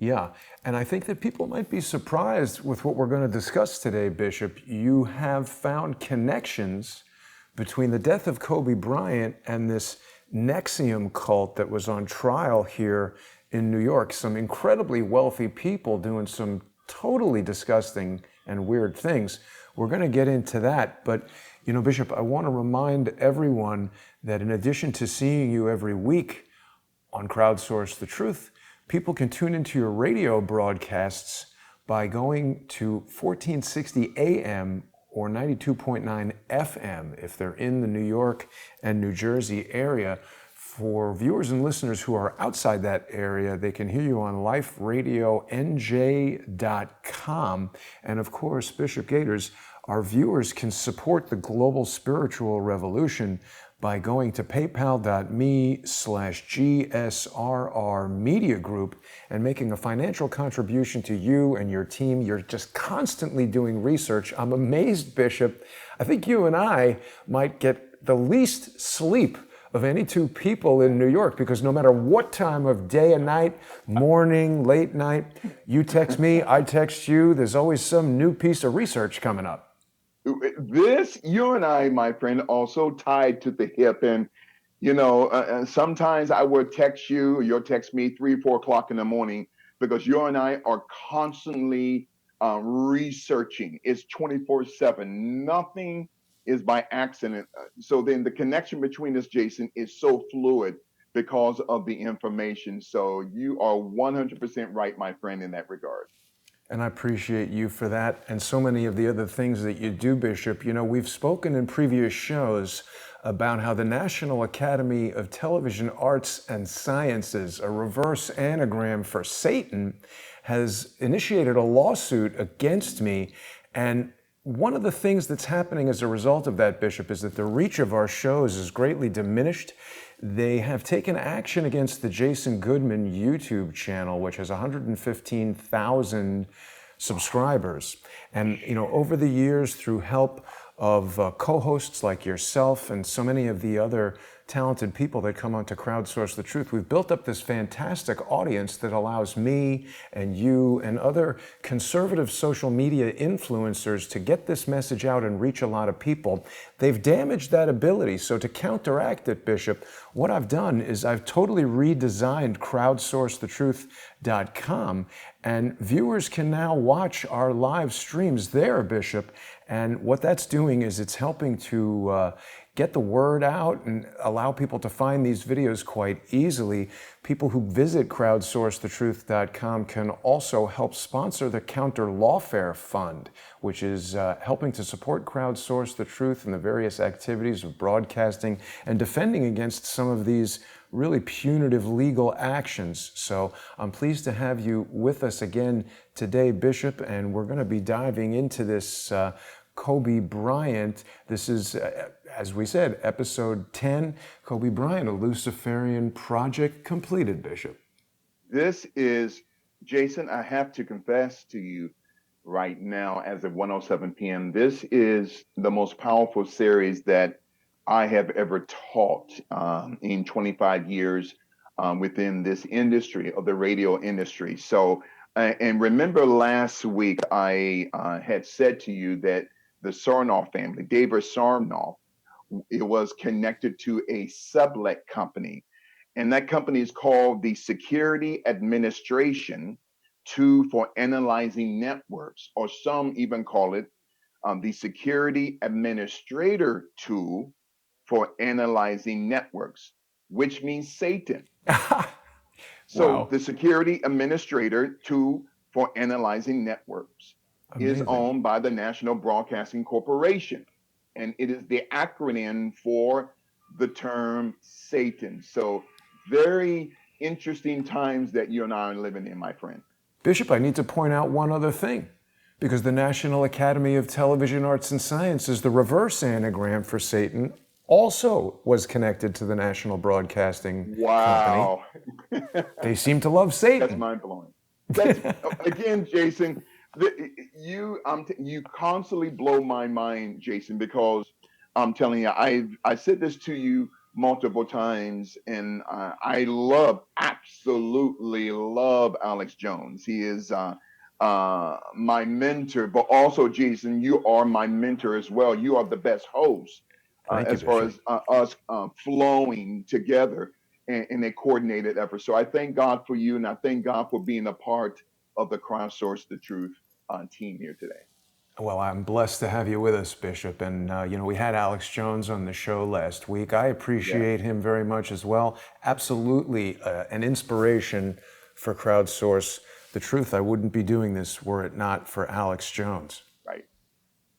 Yeah, and I think that people might be surprised with what we're going to discuss today, Bishop. You have found connections between the death of Kobe Bryant and this NXIVM cult that was on trial here in New York. Some incredibly wealthy people doing some totally disgusting and weird things. We're going to get into that, but Bishop, I want to remind everyone that in addition to seeing you every week on Crowdsource The Truth, people can tune into your radio broadcasts by going to 1460 AM or 92.9 FM if they're in the New York and New Jersey area. For viewers and listeners who are outside that area, they can hear you on liferadionj.com. And of course, Bishop Gaiters, our viewers can support the global spiritual revolution by going to paypal.me/GSRR Media Group and making a financial contribution to you and your team. You're just constantly doing research. I'm amazed, Bishop. I think you and I might get the least sleep of any two people in New York, because no matter what time of day and night, morning, late night, you text me, I text you, there's always some new piece of research coming up. This, you and I, my friend, also tied to the hip. And, sometimes I would text you, or you'll text me 3, 4 o'clock in the morning, because you and I are constantly researching. It's 24/7. Nothing is by accident. So then the connection between us, Jason, is so fluid because of the information. So you are 100% right, my friend, in that regard. And I appreciate you for that and so many of the other things that you do, Bishop. We've spoken in previous shows about how the National Academy of Television Arts and Sciences, a reverse anagram for Satan, has initiated a lawsuit against me. And one of the things that's happening as a result of that, Bishop, is that the reach of our shows is greatly diminished. They have taken action against the Jason Goodman YouTube channel, which has 115,000 subscribers. And, over the years, through help of co-hosts like yourself and so many of the other talented people that come onto Crowdsource The Truth, we've built up this fantastic audience that allows me and you and other conservative social media influencers to get this message out and reach a lot of people. They've damaged that ability. So to counteract it, Bishop, what I've done is I've totally redesigned crowdsourcethetruth.com, and viewers can now watch our live streams there, Bishop. And what that's doing is it's helping to get the word out and allow people to find these videos quite easily. People who visit crowdsourcethetruth.com can also help sponsor the Counter Lawfare Fund, which is helping to support Crowdsource The Truth and the various activities of broadcasting and defending against some of these really punitive legal actions. So I'm pleased to have you with us again today, Bishop, and we're going to be diving into this Kobe Bryant. This is, as we said, episode 10, Kobe Bryant, a Luciferian project completed, Bishop. This is, Jason, I have to confess to you right now as of 1:07 p.m., this is the most powerful series that I have ever taught in 25 years within this industry of the radio industry. So, and remember last week, I had said to you that the Sarnoff family, David Sarnoff, it was connected to a sublet company. And that company is called the Security Administration for Analyzing Networks, or some even call it the Security Administrator Tool for Analyzing Networks, which means Satan. So Wow. the Security Administrator Tool for Analyzing Networks is owned by the National Broadcasting Corporation, and it is the acronym for the term Satan. So very interesting times that you and I are living in, my friend. Bishop, I need to point out one other thing, because the National Academy of Television Arts and Sciences, the reverse anagram for Satan, also was connected to the National Broadcasting Wow. Company. They seem to love Satan. That's mind-blowing. Again, Jason, you constantly blow my mind, Jason, because I'm telling you, I said this to you multiple times, and I absolutely love Alex Jones. He is my mentor, but also, Jason, you are my mentor as well. You are the best host Thank you, as far Bishop. as us flowing together in a coordinated effort. So I thank God for you, and I thank God for being a part of the Crowdsource the Truth team here today. Well, I'm blessed to have you with us, Bishop. And, we had Alex Jones on the show last week. I Yes. appreciate him very much as well. Absolutely an inspiration for Crowdsource the Truth. I wouldn't be doing this were it not for Alex Jones. Right.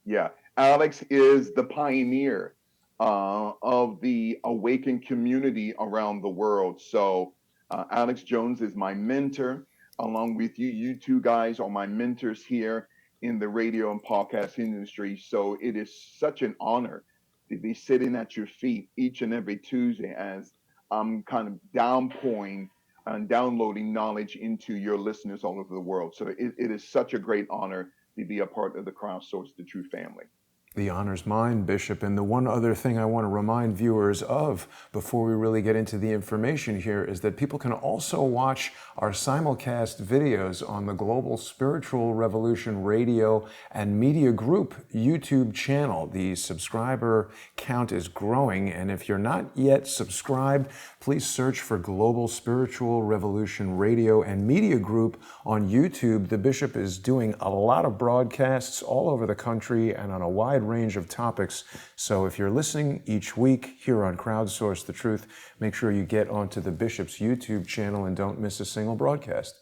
Yeah. Alex is the pioneer of the awakened community around the world. So, Alex Jones is my mentor, along with you. You two guys are my mentors here in the radio and podcast industry. So, it is such an honor to be sitting at your feet each and every Tuesday as I'm kind of downpouring and downloading knowledge into your listeners all over the world. So, it is such a great honor to be a part of the Crowdsource the True family. The honor's mine, Bishop. And the one other thing I want to remind viewers of before we really get into the information here is that people can also watch our simulcast videos on the Global Spiritual Revolution Radio and Media Group YouTube channel. The subscriber count is growing, and if you're not yet subscribed, please search for Global Spiritual Revolution Radio and Media Group on YouTube. The Bishop is doing a lot of broadcasts all over the country and on a wide range of topics. So if you're listening each week here on Crowdsource the Truth, make sure you get onto the Bishop's YouTube channel and don't miss a single broadcast.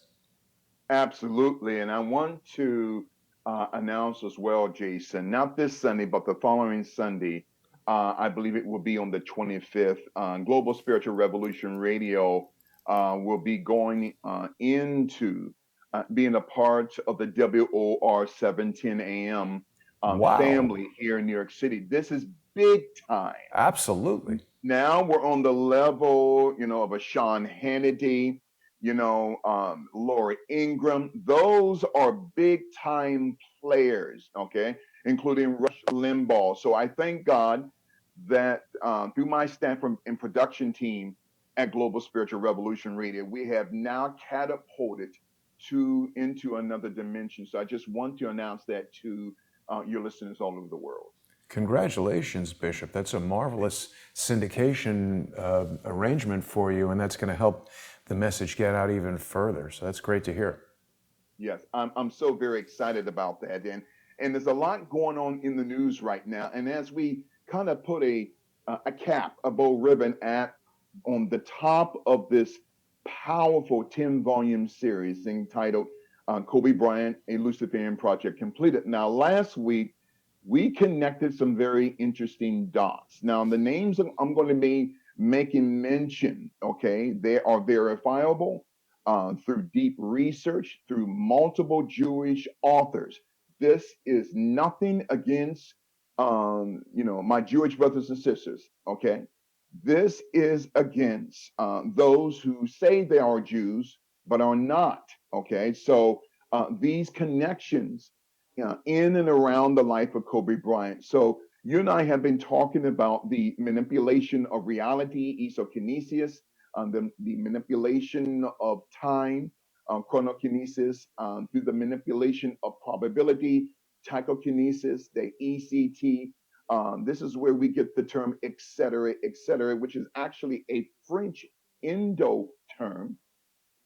Absolutely. And I want to announce as well, Jason, not this Sunday, but the following Sunday, I believe it will be on the 25th, Global Spiritual Revolution Radio will be going into being a part of the WOR 710 AM Wow. family here in New York City. This is big time. Absolutely. Now we're on the level, of a Sean Hannity, Laura Ingram. Those are big time players, okay, including Rush Limbaugh. So I thank God that through my staff and production team at Global Spiritual Revolution Radio, we have now catapulted into another dimension. So I just want to announce that to your listeners all over the world. Congratulations, Bishop. That's a marvelous syndication arrangement for you, and that's going to help the message get out even further. So that's great to hear. Yes, I'm so very excited about that. And there's a lot going on in the news right now. And as we kind of put a cap, a bow ribbon on the top of this powerful 10-volume series entitled Kobe Bryant, a Luciferian Project Completed. Now, last week, we connected some very interesting dots. Now, the names I'm going to be making mention, okay, they are verifiable through deep research, through multiple Jewish authors. This is nothing against, my Jewish brothers and sisters, okay? This is against those who say they are Jews but are not, okay? So these connections in and around the life of Kobe Bryant. So you and I have been talking about the manipulation of reality, isokinesis, the manipulation of time, chronokinesis, through the manipulation of probability, psychokinesis, the ECT. This is where we get the term et cetera, which is actually a French Indo term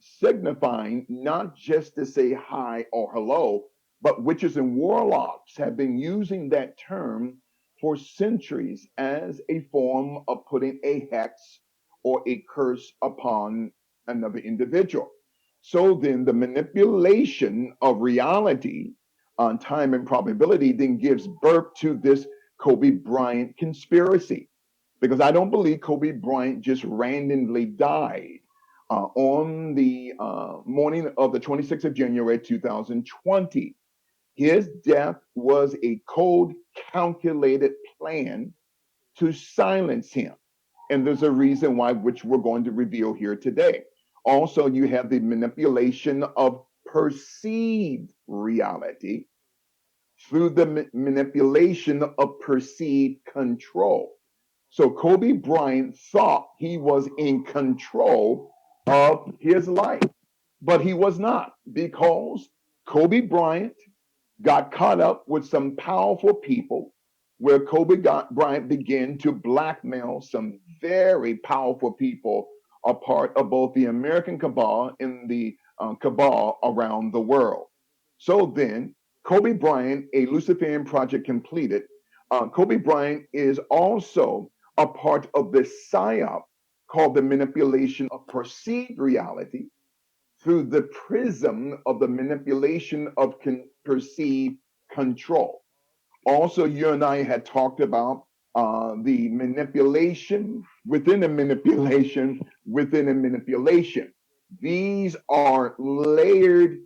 signifying not just to say hi or hello, but witches and warlocks have been using that term for centuries as a form of putting a hex or a curse upon another individual. So then the manipulation of reality on time and probability then gives birth to this Kobe Bryant conspiracy. Because I don't believe Kobe Bryant just randomly died on the morning of the 26th of January 2020. His death was a cold, calculated plan to silence him. And there's a reason why, which we're going to reveal here today. Also, you have the manipulation of perceived reality through the manipulation of perceived control. So Kobe Bryant thought he was in control of his life, but he was not, because Kobe Bryant got caught up with some powerful people, where Bryant began to blackmail some very powerful people, a part of both the American cabal and the cabal around the world. So then, Kobe Bryant, a Luciferian project completed. Kobe Bryant is also a part of the psyop called the manipulation of perceived reality through the prism of the manipulation of perceived control. Also, you and I had talked about the manipulation within a manipulation within a manipulation. These are layered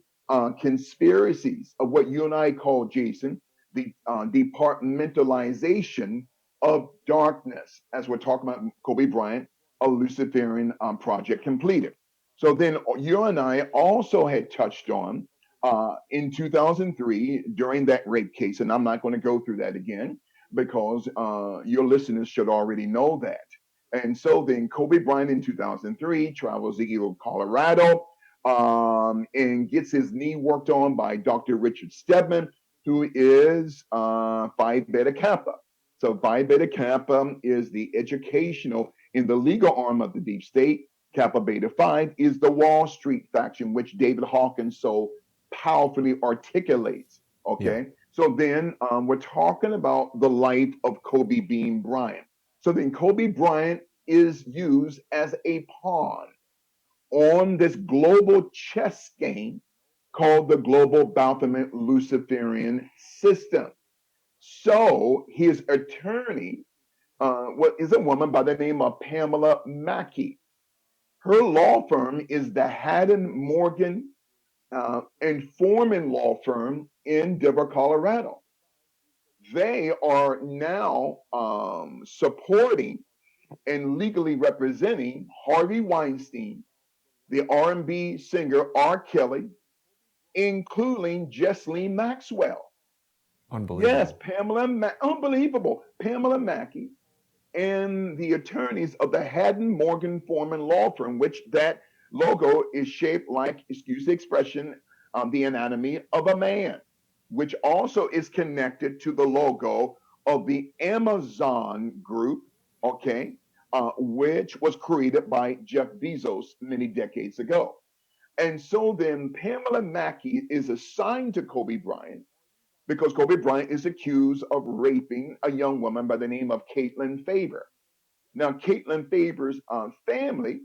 conspiracies of what you and I call, Jason, the departmentalization of darkness, as we're talking about Kobe Bryant, a Luciferian project completed. So then you and I also had touched on in 2003 during that rape case, and I'm not going to go through that again because your listeners should already know that. And so then Kobe Bryant in 2003 travels to Colorado, and gets his knee worked on by Dr. Richard Stedman, who is Phi Beta Kappa. So Phi Beta Kappa is the educational in the legal arm of the deep state. Kappa Beta Phi is the Wall Street faction, which David Hawkins so powerfully articulates. Yeah. Okay. So then we're talking about the life of Kobe Bean Bryant. So then Kobe Bryant is used as a pawn on this global chess game called the global Baphomet Luciferian system. So his attorney what is a woman by the name of Pamela Mackey. Her law firm is the Haddon Morgan and Foreman law firm in Denver, Colorado. They are now supporting and legally representing Harvey Weinstein, the R&B singer R. Kelly, including Jesselyn Maxwell. Yes, Unbelievable. unbelievable. Pamela Mackey and the attorneys of the Haddon Morgan Foreman law firm, which that logo is shaped like, excuse the expression, the anatomy of a man, which also is connected to the logo of the Amazon group, okay, which was created by Jeff Bezos many decades ago. And so then Pamela Mackey is assigned to Kobe Bryant because Kobe Bryant is accused of raping a young woman by the name of Caitlin Faber. Now, Caitlin Faber's family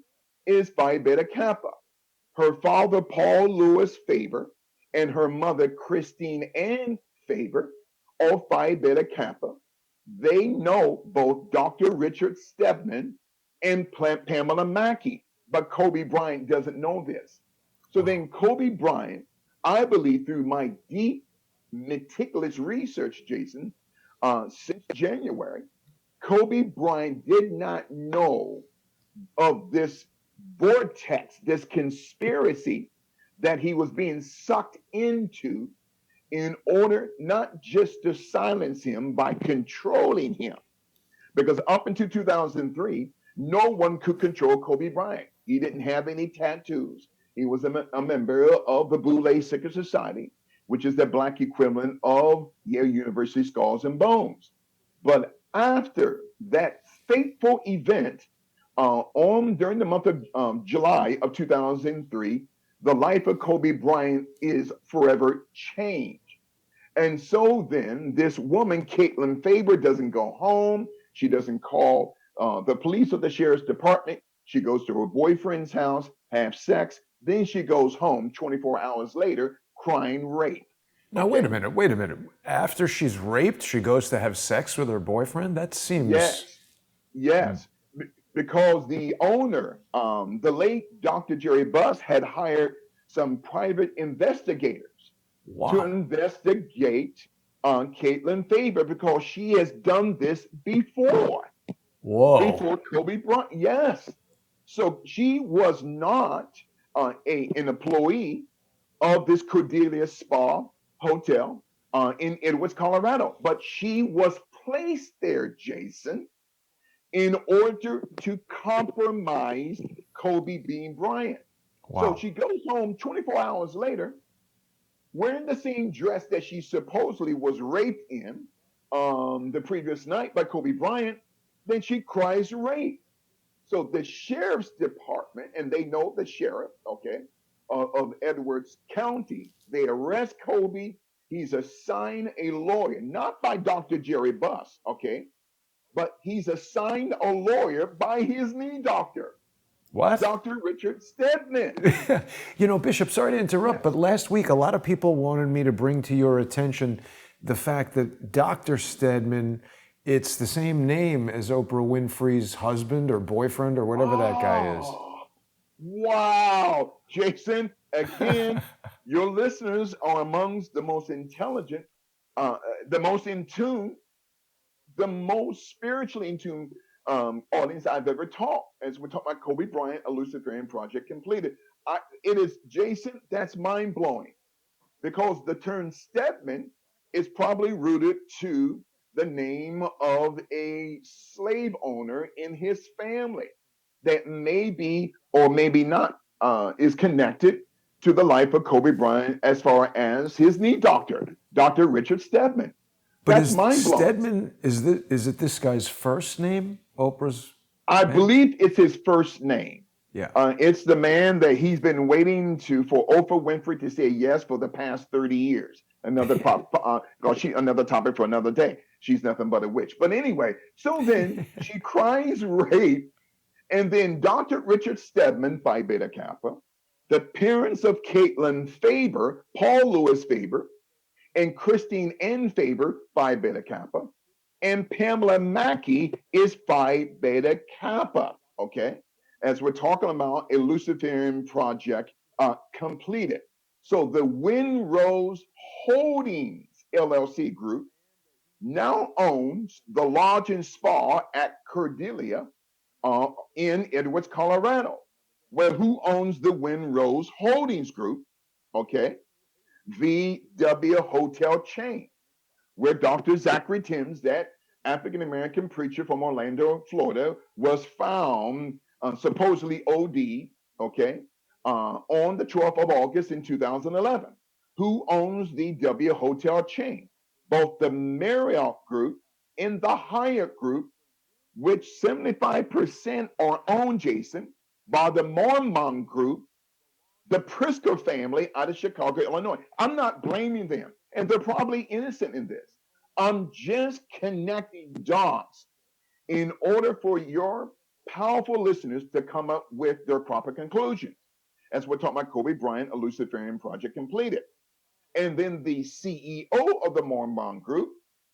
is Phi Beta Kappa. Her father, Paul Lewis Faber, and her mother, Christine Ann Faber, are Phi Beta Kappa. They know both Dr. Richard Stedman and Pamela Mackey, but Kobe Bryant doesn't know this. So Wow. then, Kobe Bryant, I believe through my deep, meticulous research, Jason, since January, Kobe Bryant did not know of this vortex, this conspiracy that he was being sucked into in order not just to silence him by controlling him. Because up until 2003, no one could control Kobe Bryant. He didn't have any tattoos. He was a member of the Boule Secret Society, which is the black equivalent of Yale University Skulls and Bones. But after that fateful event, on during the month of July of 2003, the life of Kobe Bryant is forever changed. And so then this woman, Caitlin Faber, doesn't go home. She doesn't call the police or the sheriff's department. She goes to her boyfriend's house, have sex. Then she goes home 24 hours later, crying rape. Now, wait a Okay. minute, wait a minute. After she's raped, she goes to have sex with her boyfriend? That seems. Yes. Yes. Because the owner, the late Dr. Jerry Buss, had hired some private investigators to Wow. investigate Caitlin Faber because she has done this Whoa. before Kobe Bryant. Yes. So she was not an employee of this Cordelia Spa Hotel in Edwards, Colorado, but she was placed there, Jason, in order to compromise Kobe Bryant. So Wow. she goes home 24 hours later, wearing the same dress that she supposedly was raped in the previous night by Kobe Bryant. Then she cries rape. So the sheriff's department, and they know the sheriff, okay, of Edwards County, they arrest Kobe. He's assigned a lawyer, not by Dr. Jerry Buss, okay, but he's assigned a lawyer by his knee doctor, What? Dr. Richard Stedman. You know, Bishop, sorry to interrupt, Yes. but last week a lot of people wanted me to bring to your attention the fact that Dr. Stedman, it's the same name as Oprah Winfrey's husband or boyfriend or whatever that guy is. Oh, wow. Jason, again, your listeners are amongst the most intelligent, the most in tune, the most spiritually in tune audience I've ever taught. As we're talking about Kobe Bryant, a Luciferian project completed. It is, Jason, that's mind blowing because the term Stedman is probably rooted to the name of a slave owner in his family that maybe or maybe not is connected to the life of Kobe Bryant as far as his knee doctor, Dr. Richard Stedman. But That's is mind blowing. Stedman, is it this guy's first name, Oprah's I man? believe it's his first name. Yeah. It's the man that he's been waiting for Oprah Winfrey to say yes for the past 30 years. Another another topic for another day. She's nothing but a witch. But anyway, so then she cries rape, and then Dr. Richard Stedman, Phi Beta Kappa, the parents of Caitlin Faber, Paul Lewis Faber, and Christine N. Faber, Phi Beta Kappa, and Pamela Mackey is Phi Beta Kappa. Okay, as we're talking about a Luciferian project completed. So the Windrose Holdings LLC group now owns the Lodge and Spa at Cordelia in Edwards, Colorado. Well, who owns the Windrose Holdings Group? Okay, VW Hotel chain, where Dr. Zachary Timms, that African American preacher from Orlando, Florida, was found supposedly OD, okay, on the 12th of August in 2011. Who owns the W Hotel chain? Both the Marriott Group and the Hyatt Group, which 75% are owned, Jason, by the Mormon Group, the Prisker family out of Chicago, Illinois. I'm not blaming them, and they're probably innocent in this. I'm just connecting dots in order for your powerful listeners to come up with their proper conclusions. As we're talking about Kobe Bryant, a Luciferian project completed. And then the CEO of the Mormon Group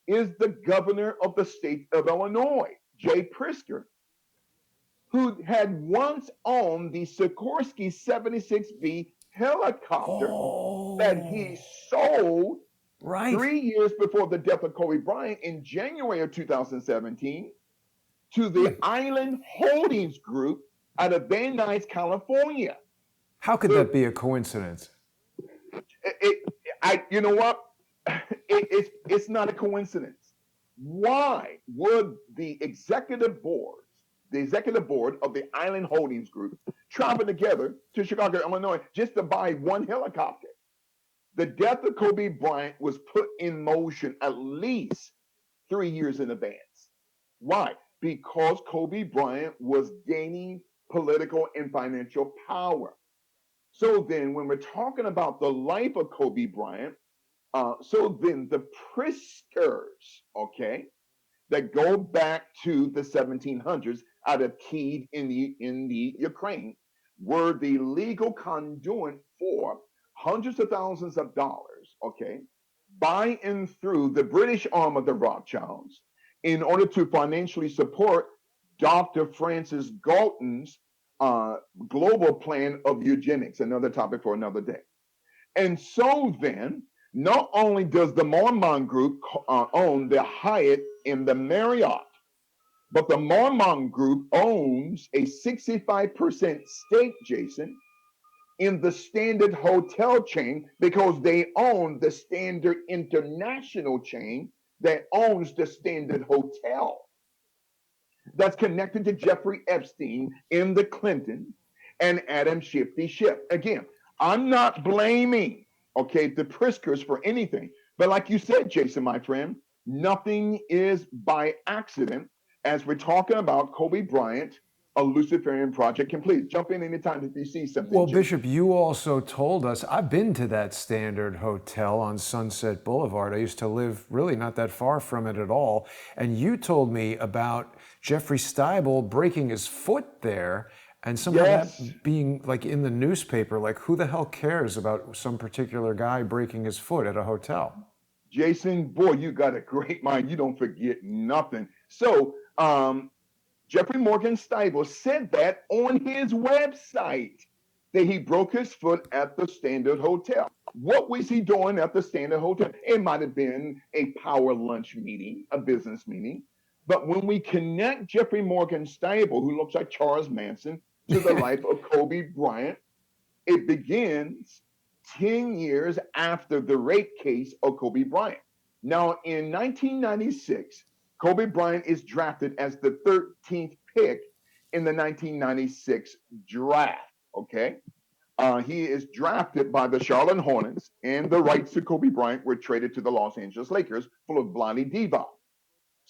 is the governor of the state of Illinois, Jay Prisker, who had once owned the Sikorsky 76B helicopter that he sold Right. 3 years before the death of Kobe Bryant in January of 2017 to the Island Holdings Group out of Van Nuys, California. How could that be a coincidence? You know what? It's not a coincidence. Why would the executive board of the Island Holdings Group travel together to Chicago, Illinois, just to buy one helicopter? The death of Kobe Bryant was put in motion at least 3 years in advance. Why? Because Kobe Bryant was gaining political and financial power. So then, when we're talking about the life of Kobe Bryant, so then the Priskers, okay, that go back to the 1700s out of Kiev in the Ukraine, were the legal conduit for hundreds of thousands of dollars, okay, by and through the British arm of the Rothschilds in order to financially support Dr. Francis Galton's global plan of eugenics, another topic for another day. And so then, not only does the Mormon Group own the Hyatt and the Marriott, but the Mormon Group owns a 65% stake, Jason, in the Standard Hotel chain because they own the Standard International chain that owns the Standard Hotel. that's connected to Jeffrey Epstein in the Clintons and Adam Shifty Schiff. Again, I'm not blaming, okay, the Priskers for anything. But like you said, Jason, my friend, nothing is by accident as we're talking about Kobe Bryant, a Luciferian project complete. Jump in anytime if you see something, Well, Jason. Bishop, you also told us, I've been to that Standard Hotel on Sunset Boulevard. I used to live really not that far from it at all. And you told me about Jeffrey Steibel breaking his foot there and somehow Yes. that being like in the newspaper. Like, who the hell cares about some particular guy breaking his foot at a hotel? Jason, boy, you got a great mind. You don't forget nothing. So, Jeffrey Morgan Steibel said that on his website that he broke his foot at the Standard Hotel. What was he doing at the Standard Hotel? It might have been a power lunch meeting, a business meeting. But when we connect Jeffrey Morgan Steibel, who looks like Charles Manson, to the life of Kobe Bryant, it begins 10 years after the rape case of Kobe Bryant. Now, in 1996, Kobe Bryant is drafted as the 13th pick in the 1996 draft. Okay. He is drafted by the Charlotte Hornets, and the rights to Kobe Bryant were traded to the Los Angeles Lakers full of Blondie Diva.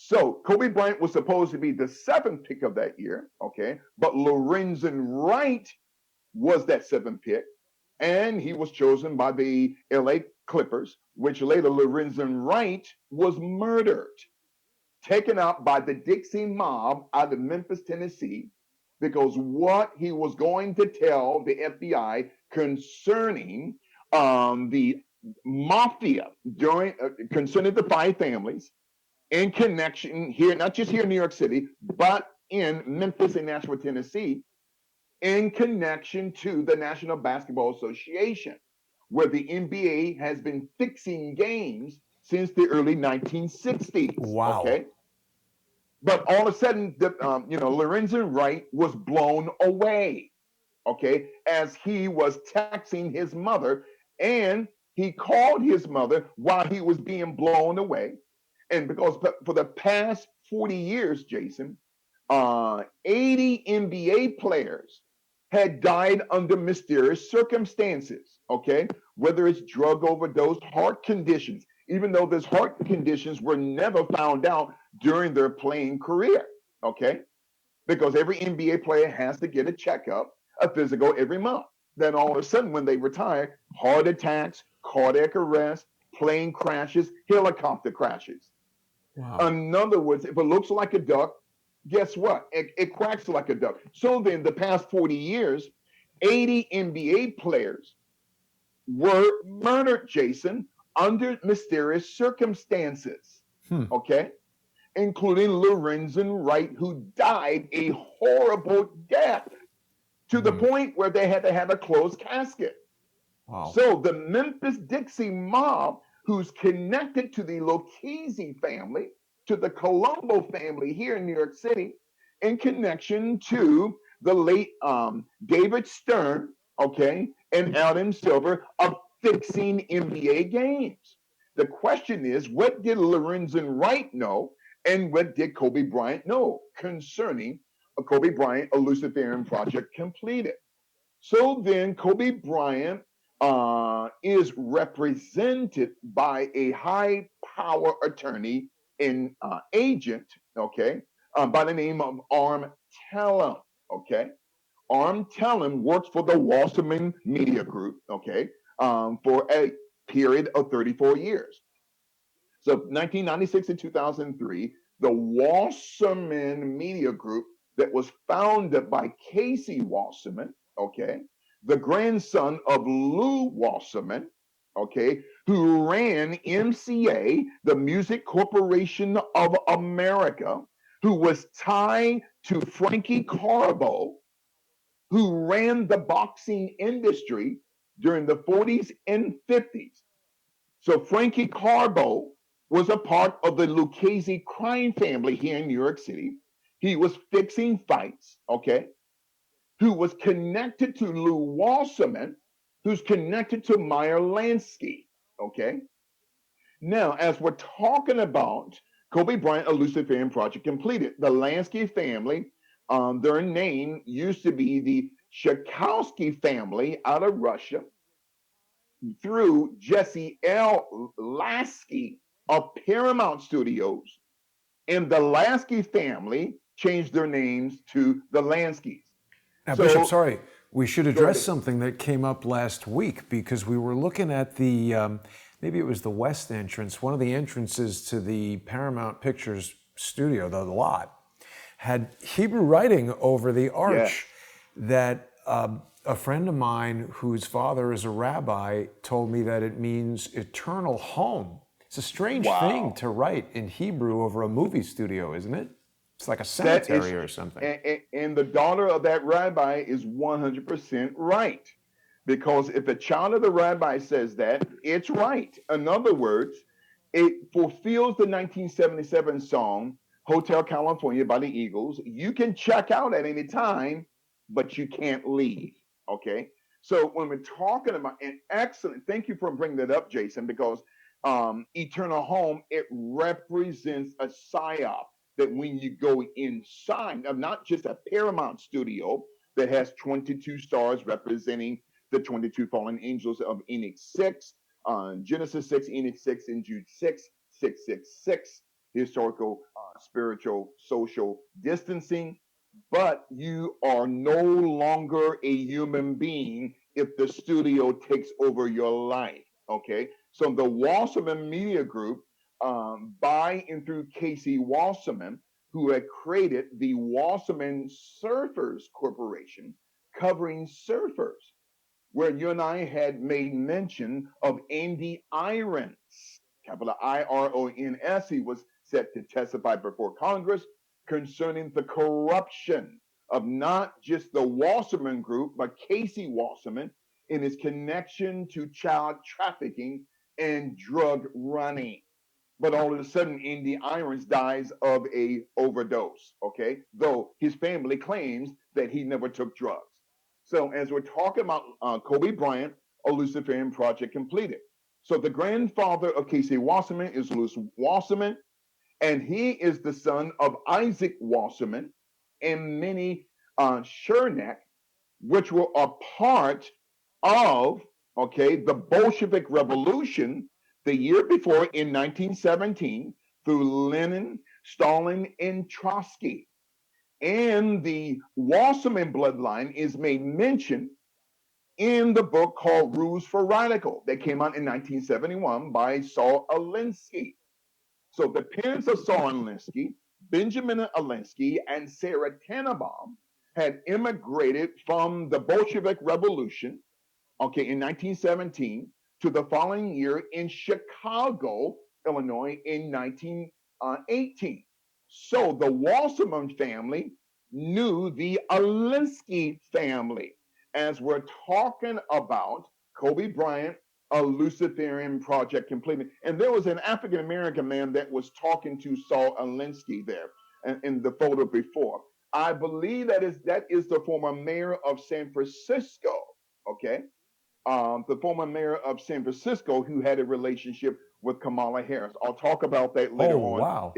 So Kobe Bryant was supposed to be the 7th pick of that year. Okay. But Lorenzen Wright was that 7th pick, and he was chosen by the LA Clippers, which later Lorenzen Wright was murdered, taken out by the Dixie mob out of Memphis, Tennessee, because what he was going to tell the FBI concerning the mafia during concerning the 5 families in connection here, not just here in New York City, but in Memphis and Nashville, Tennessee, in connection to the National Basketball Association, where the NBA has been fixing games since the early 1960s. Wow. Okay. But all of a sudden, Lorenzen Wright was blown away, okay, as he was texting his mother, and he called his mother while he was being blown away. And because for the past 40 years, Jason, 80 NBA players had died under mysterious circumstances, okay? Whether it's drug overdose, heart conditions, even though those heart conditions were never found out during their playing career, okay? Because every NBA player has to get a checkup, a physical every month. Then all of a sudden, when they retire, heart attacks, cardiac arrest, plane crashes, helicopter crashes. Wow. In other words, if it looks like a duck, guess what? It quacks like a duck. So then, the past 40 years, 80 NBA players were murdered, Jason, under mysterious circumstances. Okay? Including Lorenzen Wright, who died a horrible death to the point where they had to have a closed casket. Wow. So the Memphis Dixie mob, who's connected to the Lucchese family, to the Colombo family here in New York City, in connection to the late David Stern, okay, and Adam Silver of fixing NBA games. The question is, what did Lorenzen Wright know, and what did Kobe Bryant know concerning a Kobe Bryant, a Luciferian project completed? So then Kobe Bryant is represented by a high power attorney and agent, okay, by the name of Arm Tellem, okay. Arm Tellem works for the Wasserman Media Group, okay, for a period of 34 years. So 1996 to 2003, the Wasserman Media Group that was founded by Casey Wasserman, okay, the grandson of Lou Wasserman, okay, who ran MCA, the Music Corporation of America, who was tied to Frankie Carbo, who ran the boxing industry during the 40s and 50s. So Frankie Carbo was a part of the Lucchese crime family here in New York City. He was fixing fights, okay, who was connected to Lou Wasserman, who's connected to Meyer Lansky, okay. Now, as we're talking about Kobe Bryant, a Luciferian project completed. The Lansky family, their name used to be the Shakowsky family out of Russia through Jesse L. Lasky of Paramount Studios. And the Lasky family changed their names to the Lanskys. Now, Bishop, So sorry, we should go address ahead. something that came up last week because we were looking at the, maybe it was the west entrance, one of the entrances to the Paramount Pictures studio, the lot, had Hebrew writing over the Yes. arch that a friend of mine whose father is a rabbi told me that it means eternal home. It's a strange thing Wow. to write in Hebrew over a movie studio, isn't it? It's like a That is, cemetery or something. and the daughter of that rabbi is 100% right. Because if a child of the rabbi says that, it's right. In other words, it fulfills the 1977 song, Hotel California by the Eagles. You can check out at any time, but you can't leave. Okay. So when we're talking about an excellent, thank you for bringing that up, Jason, because eternal home, it represents a psyop that when you go inside of not just a Paramount studio that has 22 stars representing the 22 fallen angels of Enoch 6, Genesis 6, Enoch 6, and Jude 6, 666, historical, spiritual, social distancing. But you are no longer a human being if the studio takes over your life. Okay. So the Wasserman Media Group, by and through Casey Wasserman, who had created the Wasserman Surfers Corporation, covering surfers, where you and I had made mention of Andy Irons, capital Irons. He was set to testify before Congress concerning the corruption of not just the Wasserman Group, but Casey Wasserman in his connection to child trafficking and drug running. But all of a sudden, Andy Irons dies of a overdose. Okay, though his family claims that he never took drugs. So as we're talking about Kobe Bryant, a Luciferian project completed. So the grandfather of Casey Wasserman is Louis Wasserman, and he is the son of Isaac Wasserman and Minnie Chernak, which were a part of, okay, the Bolshevik Revolution the year before in 1917 through Lenin, Stalin, and Trotsky. And the Wasserman bloodline is made mention in the book called Rules for Radical that came out in 1971 by Saul Alinsky. So the parents of Saul Alinsky, Benjamin Alinsky, and Sarah Tannenbaum had immigrated from the Bolshevik Revolution, okay, in 1917 to the following year in Chicago, Illinois in 1918. So the Wasserman family knew the Alinsky family. As we're talking about Kobe Bryant, a Luciferian project completed. And there was an African American man that was talking to Saul Alinsky there in the photo before. I believe that is the former mayor of San Francisco. Okay, the former mayor of San Francisco who had a relationship with Kamala Harris. I'll talk about that Oh, later on. wow.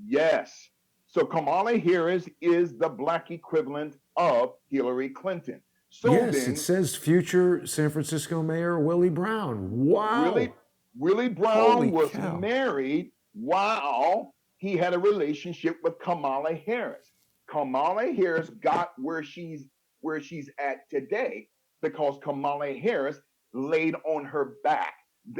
Yes. So Kamala Harris is the black equivalent of Hillary Clinton. So Yes, it then, says future San Francisco Mayor Willie Brown. Willie Wow. Willie Brown Holy was cow. married while he had a relationship with Kamala Harris. Kamala Harris got where she's at today because Kamala Harris laid on her back.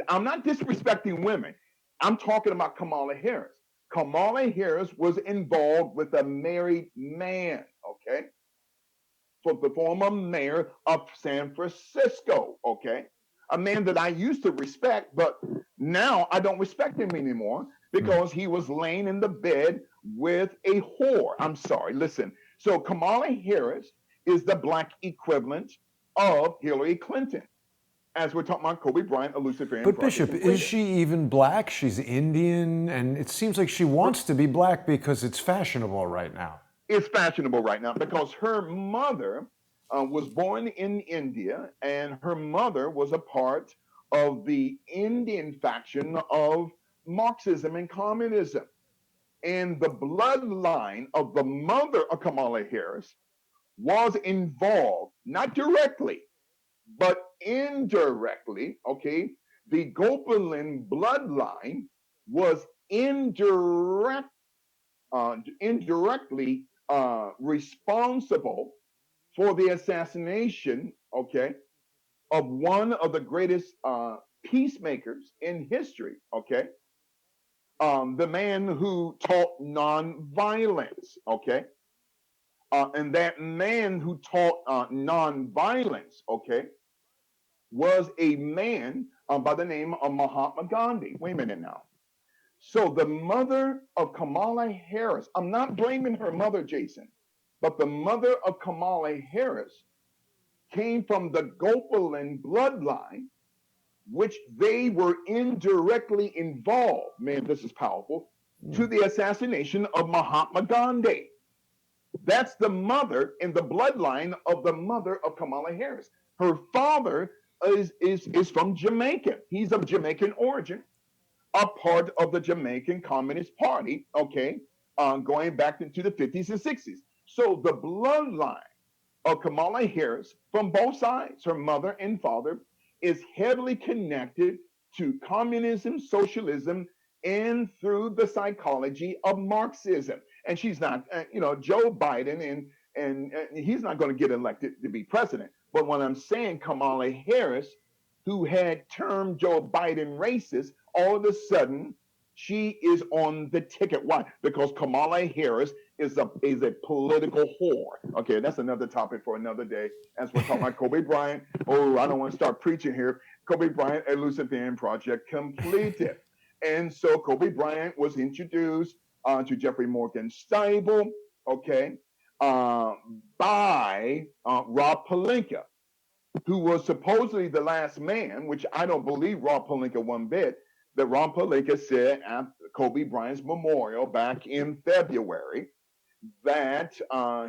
I'm not disrespecting women. I'm talking about Kamala Harris. Kamala Harris was involved with a married man, okay? For the former mayor of San Francisco, okay? A man that I used to respect, but now I don't respect him anymore because he was laying in the bed with a whore. I'm sorry, listen. So Kamala Harris is the black equivalent of Hillary Clinton. As we're talking about Kobe Bryant, a Luciferian But project Bishop, is completed. she even black? She's Indian, and it seems like she wants to be black because it's fashionable right now. It's fashionable right now because her mother was born in India, and her mother was a part of the Indian faction of Marxism and communism. And the bloodline of the mother of Kamala Harris was involved, not directly, but indirectly. Okay, the Gopalin bloodline was indirectly responsible for the assassination, okay, of one of the greatest peacemakers in history, okay, the man who taught nonviolence, okay, and that man who taught nonviolence, okay, was a man by the name of Mahatma Gandhi. Wait a minute now. So the mother of Kamala Harris, I'm not blaming her mother, Jason, but the mother of Kamala Harris came from the Gopalin bloodline, which they were indirectly involved, man, this is powerful, to the assassination of Mahatma Gandhi. That's the mother in the bloodline of the mother of Kamala Harris. Her father is from Jamaica. He's of Jamaican origin, a part of the Jamaican Communist Party, okay, going back into the 50s and 60s. So the bloodline of Kamala Harris from both sides, her mother and father, is heavily connected to communism, socialism, and through the psychology of Marxism. And she's not, Joe Biden, and he's not going to get elected to be president. But when I'm saying Kamala Harris, who had termed Joe Biden racist, all of a sudden she is on the ticket. Why? Because Kamala Harris is a political whore. Okay, that's another topic for another day. As we're talking about Kobe Bryant. Oh, I don't want to start preaching here. Kobe Bryant, a Luciferian project completed. And so Kobe Bryant was introduced to Jeffrey Morgan Steibel, okay, by Rob Pelinka, who was supposedly the last man, which I don't believe Rob Pelinka one bit, that Rob Pelinka said at Kobe Bryant's memorial back in February that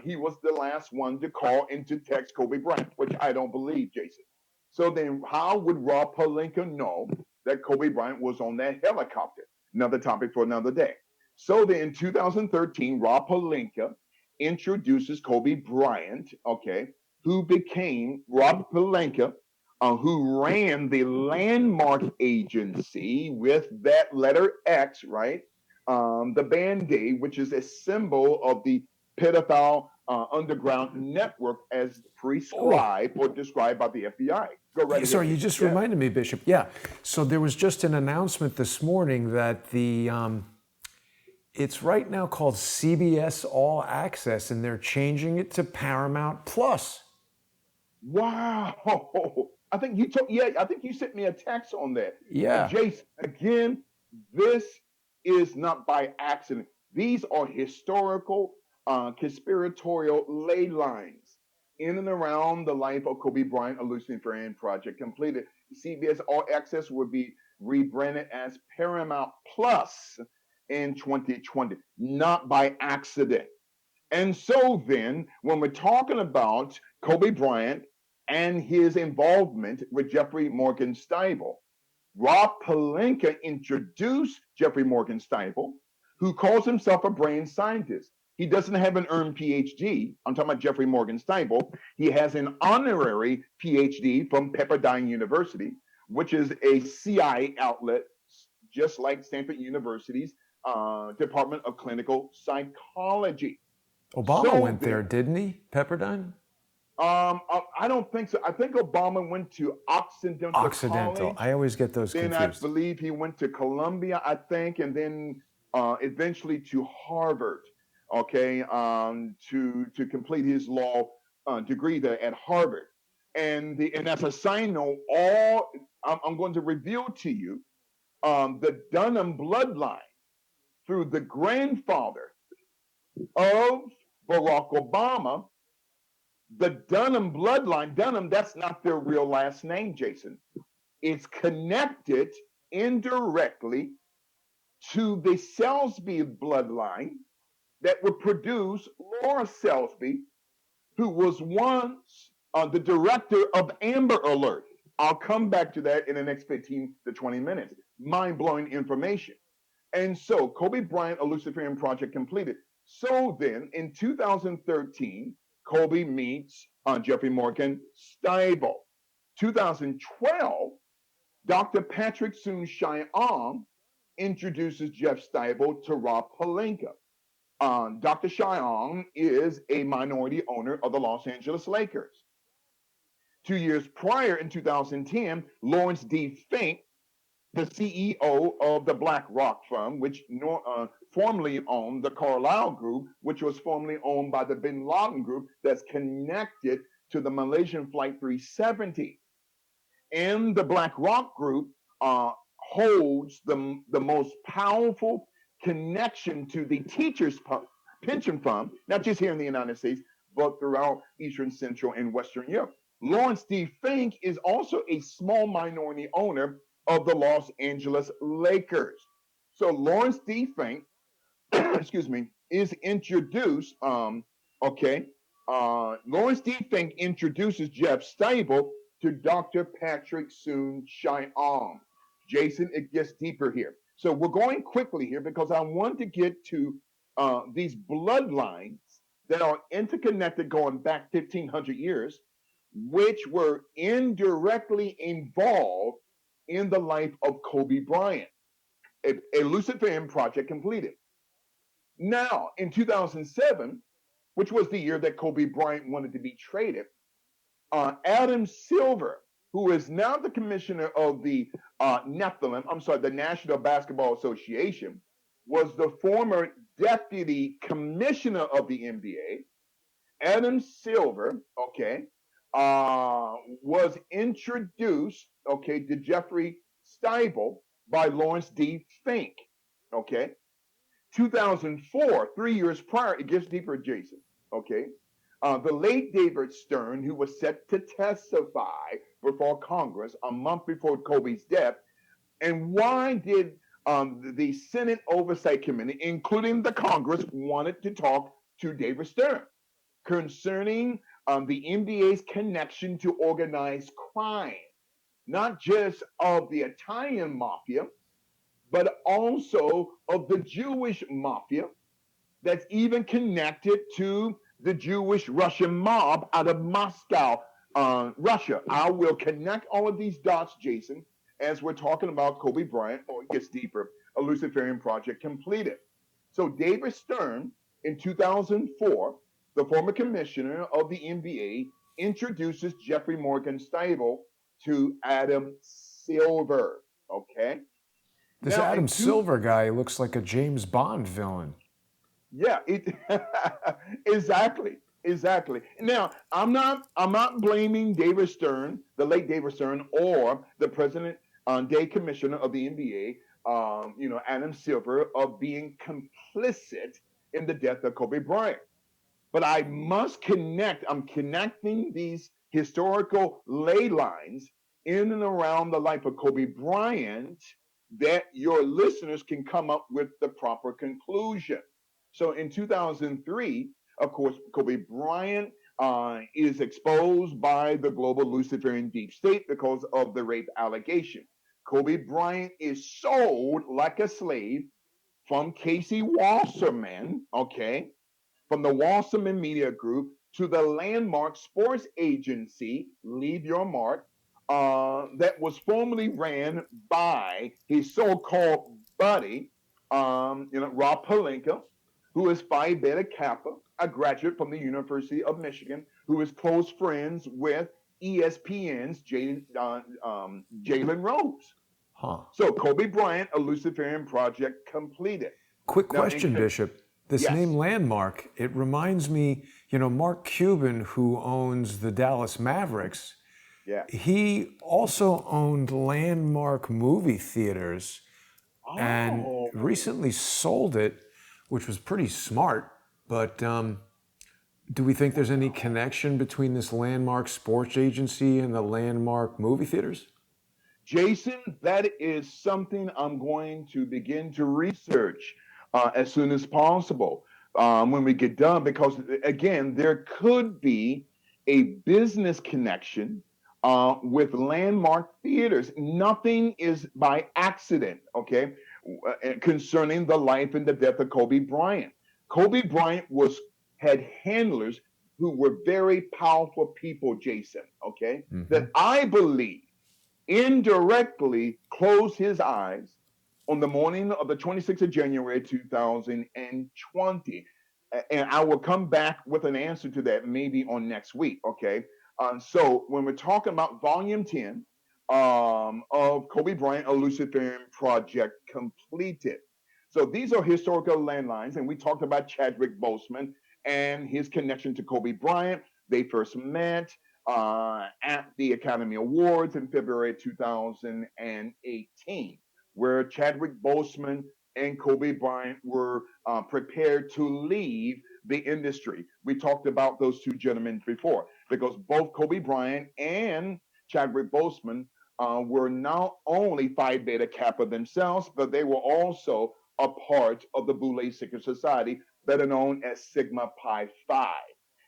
he was the last one to call and to text Kobe Bryant, which I don't believe, Jason. So then how would Rob Pelinka know that Kobe Bryant was on that helicopter? Another topic for another day. So then in 2013, Rob Pelinka introduces Kobe Bryant, okay, who became Rob Pelinka, who ran the Landmark Agency with that letter X, right? The Band-Aid, which is a symbol of the pedophile underground network as prescribed or described by the FBI. Go right ahead. Sorry, you just reminded me, Bishop. Yeah. So there was just an announcement this morning that it's right now called CBS All Access, and they're changing it to Paramount Plus. Wow. I think you sent me a text on that. Yeah. Jason, again, this is not by accident. These are historical, conspiratorial ley lines in and around the life of Kobe Bryant, a Luciferian project completed. CBS All Access will be rebranded as Paramount Plus in 2020, not by accident. And so then, when we're talking about Kobe Bryant and his involvement with Jeffrey Morgan Steibel, Rob Pelinka introduced Jeffrey Morgan Steibel, who calls himself a brain scientist. He doesn't have an earned PhD. I'm talking about Jeffrey Morgan Steibel. He has an honorary PhD from Pepperdine University, which is a CIA outlet, just like Stanford University's Department of Clinical Psychology. Obama went there, didn't he? Pepperdine? I don't think so. I think Obama went to Occidental. College. I always get those confused. Then I believe he went to Columbia, I think, and then eventually to Harvard. Okay, to complete his law degree there at Harvard. And as a side note, I'm going to reveal to you the Dunham bloodline through the grandfather of Barack Obama. The Dunham bloodline, Dunham, that's not their real last name, Jason. It's connected indirectly to the Selsby bloodline that would produce Laura Selsby, who was once the director of Amber Alert. I'll come back to that in the next 15 to 20 minutes. Mind-blowing information. And so Kobe Bryant, a Luciferian project completed. So then in 2013, Kobe meets Jeffrey Morgan Steibel. 2012, Dr. Patrick Soon Shiong introduces Jeff Steibel to Rob Pelinka. Dr. Shiong is a minority owner of the Los Angeles Lakers. 2 years prior, in 2010, Lawrence D. Fink, the CEO of the BlackRock firm, which formerly owned the Carlyle Group, which was formerly owned by the Bin Laden Group, that's connected to the Malaysian Flight 370. And the BlackRock Group holds the most powerful connection to the teachers' pension fund, not just here in the United States, but throughout Eastern, Central, and Western Europe. Lawrence D. Fink is also a small minority owner of the Los Angeles Lakers. So Lawrence D. Fink, excuse me, is introduced. Lawrence D. Fink introduces Jeff Steibel to Dr. Patrick Soon Shiong. Jason, it gets deeper here. So we're going quickly here because I want to get to these bloodlines that are interconnected going back 1,500 years, which were indirectly involved in the life of Kobe Bryant, a Luciferian project completed. Now, in 2007, which was the year that Kobe Bryant wanted to be traded, Adam Silver, who is now the commissioner of the the National Basketball Association, was the former deputy commissioner of the NBA. Adam Silver, was introduced, to Jeffrey Steibel by Lawrence D. Fink, 2004, 3 years prior, it gets deeper, Jason, the late David Stern, who was set to testify before Congress a month before Kobe's death. And why did the Senate Oversight Committee, including the Congress, wanted to talk to David Stern concerning the NBA's connection to organized crime, not just of the Italian mafia, but also of the Jewish mafia that's even connected to the Jewish Russian mob out of Moscow, Russia. I will connect all of these dots, Jason, as we're talking about Kobe Bryant, or it gets deeper, a Luciferian project completed. So David Stern, in 2004, the former commissioner of the NBA, introduces Jeffrey Morgan Steibel to Adam Silver, This Now, Adam Silver guy looks like a James Bond villain. Yeah, exactly. Now, I'm not blaming David Stern, the late David Stern, or the president day commissioner of the NBA, Adam Silver, of being complicit in the death of Kobe Bryant. But I must connect. I'm connecting these historical ley lines in and around the life of Kobe Bryant, that your listeners can come up with the proper conclusion. So in 2003, of course, Kobe Bryant is exposed by the global Luciferian deep state because of the rape allegation. Kobe Bryant is sold like a slave from Casey Wasserman, from the Wasserman Media Group to the landmark sports agency, Leave Your Mark, that was formerly ran by his so-called buddy, Rob Pelinka, who is Phi Beta Kappa, a graduate from the University of Michigan, who is close friends with ESPN's Jalen Rose. So Kobe Bryant, a Luciferian project completed. Quick question, Bishop. This Yes. name Landmark, it reminds me, Mark Cuban, who owns the Dallas Mavericks, he also owned Landmark movie theaters and recently sold it, which was pretty smart. But do we think there's any connection between this Landmark sports agency and the Landmark movie theaters? Jason, that is something I'm going to begin to research as soon as possible when we get done, because again, there could be a business connection with Landmark theaters. Nothing is by accident, concerning the life and the death of Kobe Bryant. Kobe Bryant had handlers who were very powerful people, Jason, okay, that I believe indirectly closed his eyes on the morning of the 26th of January 2020. And I will come back with an answer to that maybe on next week, okay? So when we're talking about volume 10 of Kobe Bryant, a Luciferian project completed. So these are historical landlines, and we talked about Chadwick Boseman and his connection to Kobe Bryant. They first met at the Academy Awards in February 2018, where Chadwick Boseman and Kobe Bryant were prepared to leave the industry. We talked about those two gentlemen before because both Kobe Bryant and Chadwick Boseman were not only Phi Beta Kappa themselves, but they were also a part of the Boule Secret Society, better known as Sigma Pi Phi.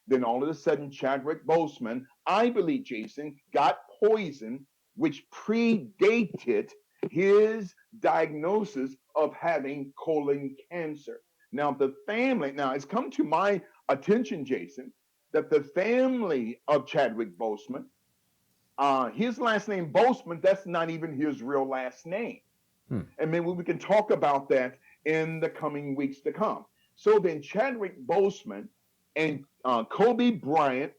Then all of a sudden, Chadwick Boseman, I believe, Jason, got poisoned, which predated his diagnosis of having colon cancer. Now, it's come to my attention, Jason, that the family of Chadwick Boseman, his last name Boseman, that's not even his real last name. And maybe we can talk about that in the coming weeks to come. So then Chadwick Boseman and Kobe Bryant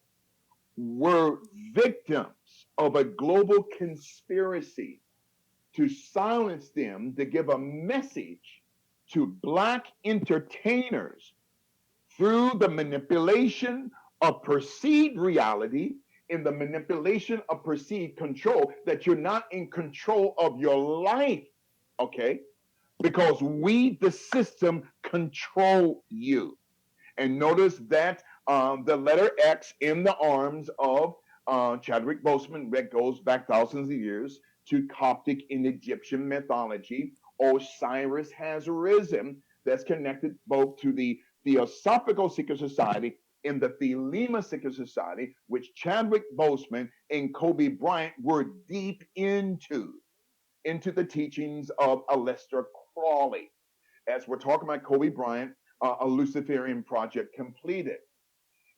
were victims of a global conspiracy to silence them, to give a message to Black entertainers through the manipulation of perceived reality and the manipulation of perceived control, that you're not in control of your life, okay? Because we, the system, control you. And notice that the letter X in the arms of Chadwick Boseman, that goes back thousands of years to Coptic and Egyptian mythology. Osiris has risen. That's connected both to the Theosophical Secret Society and the Thelema Secret Society, which Chadwick Boseman and Kobe Bryant were deep into the teachings of Aleister Crowley. As we're talking about Kobe Bryant, a Luciferian project completed.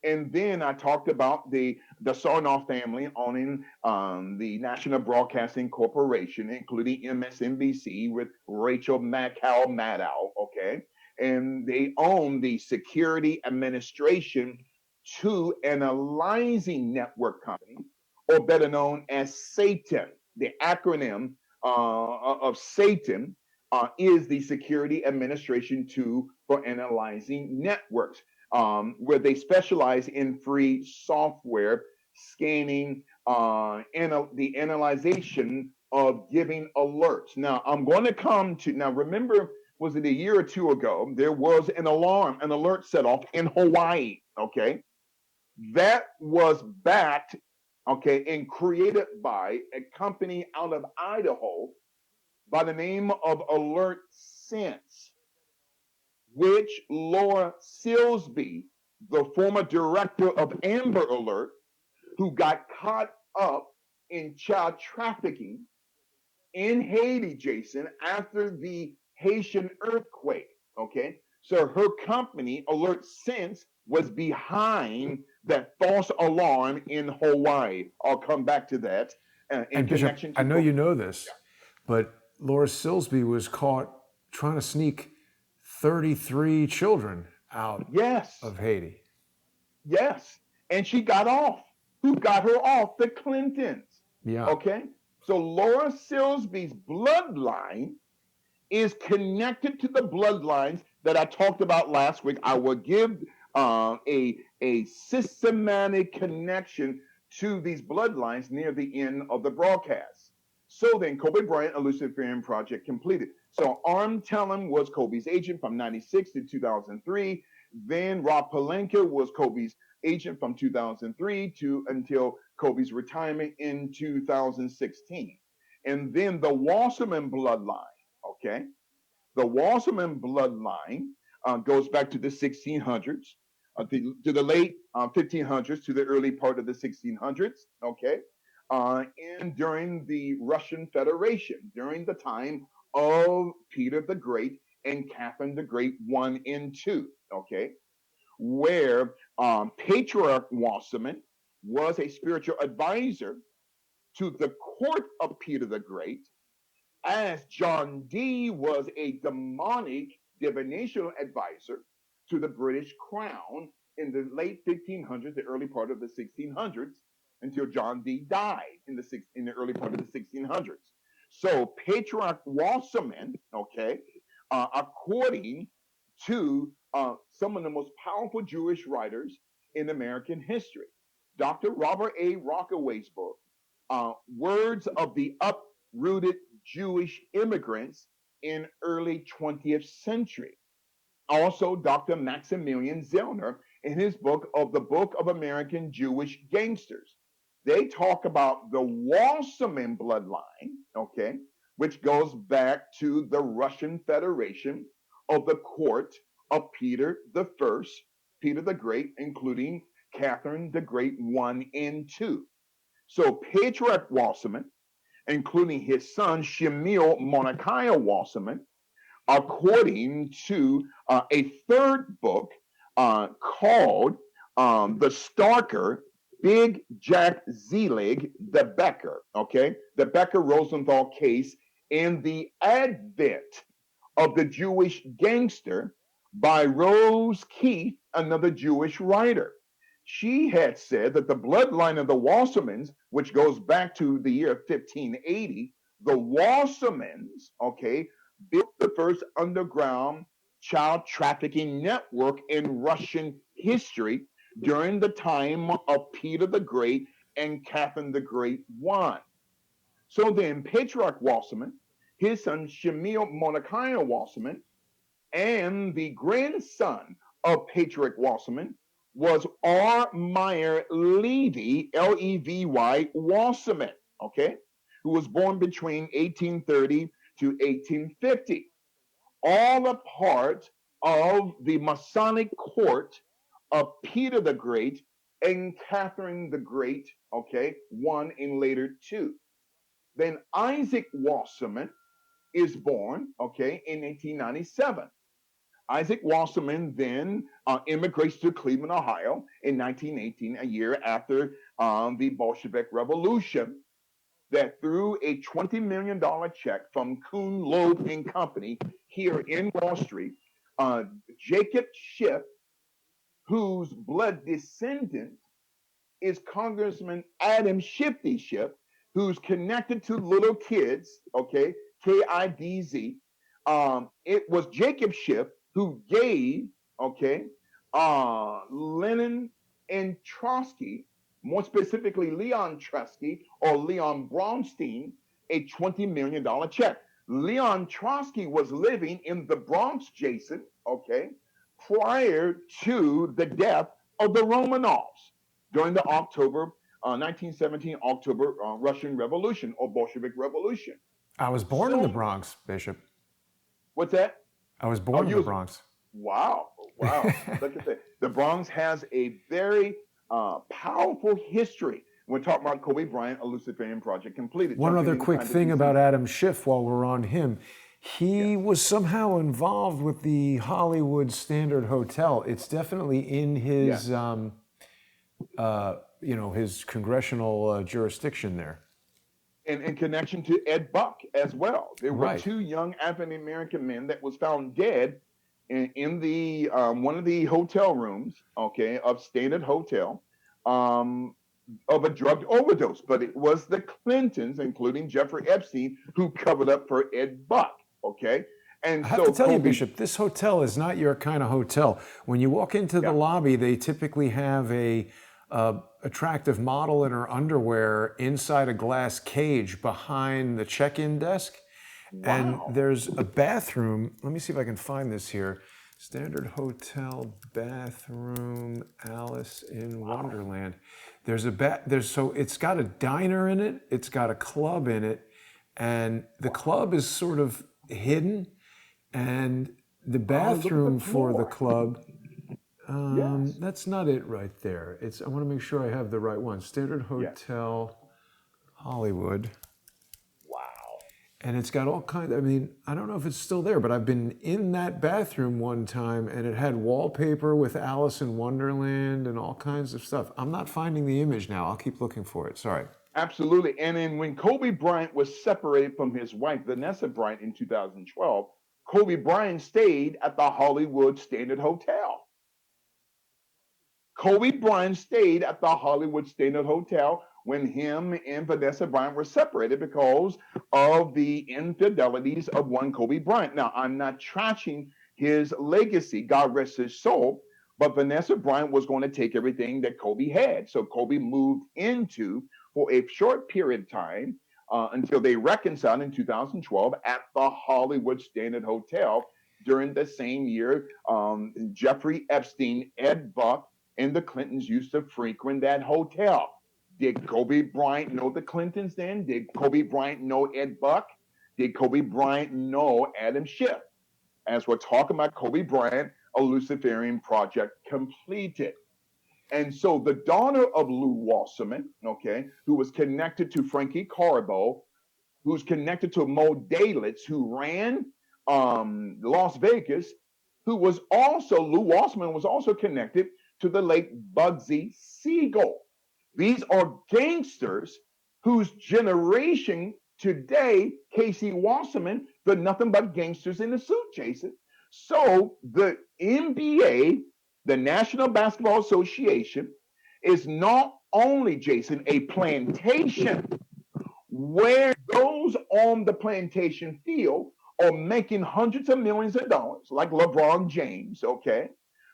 And then I talked about the Sarnoff family owning the National Broadcasting Corporation, including MSNBC with Rachel Maddow, okay? And they own the Security Administration to Analyzing Network Company, or better known as Satan. The acronym of Satan is the Security Administration for Analyzing Networks, where they specialize in free software scanning, the analyzation of giving alerts. Now, I'm going to come to, now remember, was it a year or two ago, there was an alert set off in Hawaii, okay? That was backed, okay, and created by a company out of Idaho by the name of Alert Sense, which Laura Silsby, the former director of Amber Alert, who got caught up in child trafficking in Haiti, Jason, after the Haitian earthquake, okay? So her company, Alert Sense, was behind that false alarm in Hawaii. I'll come back to that. And Bishop, I know you know this, but Laura Silsby was caught trying to sneak 33 children out of Haiti. Yes. And she got off. Who got her off? The Clintons. Yeah. Okay. So Laura Silsby's bloodline is connected to the bloodlines that I talked about last week. I will give a systematic connection to these bloodlines near the end of the broadcast. So then Kobe Bryant, a Luciferian project completed. So Arm Tellem was Kobe's agent from 96 to 2003. Then Rob Pelinka was Kobe's agent from 2003 to until Kobe's retirement in 2016. And then the Wasserman Bloodline, okay? The Wasserman Bloodline goes back to the 1600s, to the late 1500s, to the early part of the 1600s, okay? And during the Russian Federation, during the time of Peter the Great and Catherine the Great 1 and 2, okay, where Patriarch Wasserman was a spiritual advisor to the court of Peter the Great, as John Dee was a demonic divinational advisor to the British crown in the late 1500s, the early part of the 1600s, until John Dee died in the early part of the 1600s. So Patriarch Wasserman, okay, according to some of the most powerful Jewish writers in American history, Dr. Robert A. Rockaway's book, Words of the Uprooted Jewish Immigrants in Early 20th Century. Also, Dr. Maximilian Zellner in his book of the Book of American Jewish Gangsters. They talk about the Wasserman bloodline, okay, which goes back to the Russian Federation of the court of Peter the First, Peter the Great, including Catherine the Great 1 and 2. So Patriarch Wasserman, including his son Shemiel Mordecai Wasserman, according to a third book called The Starker Big Jack Zelig, the Becker, okay? The Becker Rosenthal case in the advent of the Jewish gangster by Rose Keith, another Jewish writer. She had said that the bloodline of the Wassermans, which goes back to the year 1580, the Wassermans, okay, built the first underground child trafficking network in Russian history during the time of Peter the Great and Catherine the Great 1. So then, Patriarch Wasserman, his son Shemiel Mordecai Wasserman, and the grandson of Patriarch Wasserman was R. Meyer Levy, Levy Wasserman, okay, who was born between 1830 to 1850, all a part of the Masonic court of Peter the Great and Catherine the Great, okay, 1 and later 2. Then Isaac Wasserman is born, okay, in 1897. Isaac Wasserman then immigrates to Cleveland, Ohio in 1918, a year after the Bolshevik Revolution, that through a $20 million check from Kuhn, Loeb and Company here in Wall Street, Jacob Schiff, whose blood descendant is Congressman Adam Shifty Schiff, who's connected to little kids, okay, KIDZ. It was Jacob Schiff who gave, okay, Lenin and Trotsky, more specifically Leon Trotsky or Leon Bronstein, a $20 million check. Leon Trotsky was living in the Bronx, Jason, okay, prior to the death of the Romanovs during the 1917 October Russian Revolution or Bolshevik Revolution. I was born in the Bronx, Bishop. What's that? I was born in the Bronx. Wow. Look at that. The Bronx has a very powerful history. We're talking about Kobe Bryant, a Luciferian project completed. One other quick thing about Adam Schiff while we're on him. He was somehow involved with the Hollywood Standard Hotel. It's definitely in his, his congressional jurisdiction there. And in connection to Ed Buck as well. There were two young African American men that was found dead in the one of the hotel rooms, okay, of Standard Hotel, of a drug overdose. But it was the Clintons, including Jeffrey Epstein, who covered up for Ed Buck, okay? And I have to tell you, Bishop, this hotel is not your kind of hotel. When you walk into the lobby, they typically have a attractive model in her underwear inside a glass cage behind the check-in desk. Wow. And there's a bathroom. Let me see if I can find this here. Standard Hotel bathroom, Alice in Wonderland. So it's got a diner in it. It's got a club in it, and the club is sort of hidden, and the bathroom for the club. That's not it right there. I want to make sure I have the right one. Standard Hotel, Hollywood. Wow. And it's got all kinds, I mean, I don't know if it's still there, but I've been in that bathroom one time and it had wallpaper with Alice in Wonderland and all kinds of stuff. I'm not finding the image now. I'll keep looking for it. Sorry. Absolutely. And then when Kobe Bryant was separated from his wife, Vanessa Bryant, in 2012, Kobe Bryant stayed at the Hollywood Standard Hotel. Kobe Bryant stayed at the Hollywood Standard Hotel when him and Vanessa Bryant were separated because of the infidelities of one Kobe Bryant. Now, I'm not trashing his legacy, God rest his soul, but Vanessa Bryant was going to take everything that Kobe had. So Kobe moved into, for a short period of time, until they reconciled in 2012 at the Hollywood Standard Hotel. During the same year, Jeffrey Epstein, Ed Buck, and the Clintons used to frequent that hotel. Did Kobe Bryant know the Clintons then? Did Kobe Bryant know Ed Buck? Did Kobe Bryant know Adam Schiff? As we're talking about Kobe Bryant, a Luciferian project completed. And so the daughter of Lou Wasserman, okay, who was connected to Frankie Carbo, who's connected to Mo Dalitz, who ran Las Vegas, who was also, Lou Wasserman was also connected to the late Bugsy Siegel. These are gangsters whose generation today, Casey Wasserman, the nothing but gangsters in the suit, Jason. So the NBA, the National Basketball Association, is not only, Jason, a plantation where those on the plantation field are making hundreds of millions of dollars, like LeBron James, okay,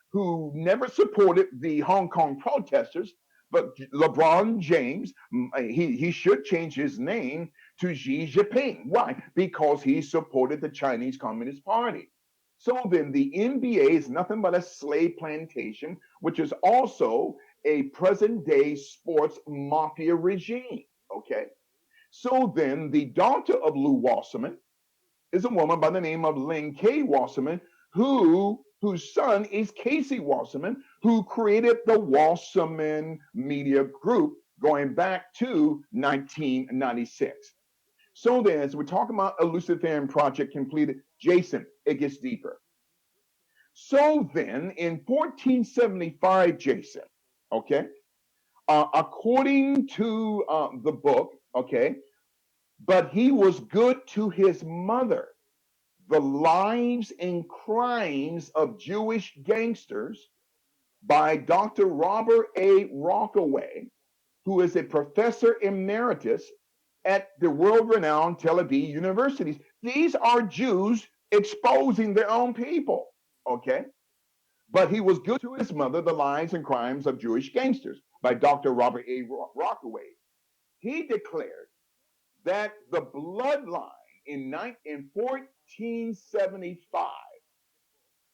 who never supported the Hong Kong protesters. But LeBron James, he should change his name to Xi Jinping. Why? Because he supported the Chinese Communist Party. So then the NBA is nothing but a slave plantation, which is also a present day sports mafia regime. Okay. So then the daughter of Lou Wasserman is a woman by the name of Lynn K. Wasserman, whose son is Casey Wasserman, who created the Wasserman Media Group going back to 1996. So then, as we're talking about a Luciferian project completed, Jason, it gets deeper. So then, in 1475, Jason, okay, according to the book, okay, but he was good to his mother. The Lives and Crimes of Jewish Gangsters by Dr. Robert A. Rockaway, who is a professor emeritus at the world-renowned Tel Aviv universities. These are Jews exposing their own people, okay? But he was good to his mother, The Lives and Crimes of Jewish Gangsters by Dr. Robert A. Rockaway. He declared that the bloodline in 1475,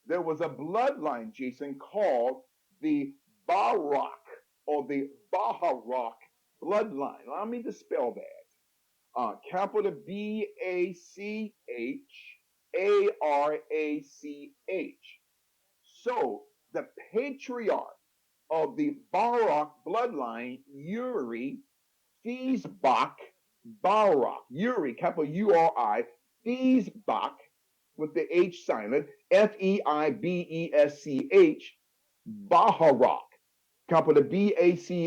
there was a bloodline, Jason, called the Barak or the Baharak bloodline. Allow me to spell that. Capital Bacharach. So the patriarch of the Barak bloodline, Uri Fiesbach Barak, Uri, capital Uri, Fiesbach, with the H silent, Feibeskch, Baharak, capital Bacharach,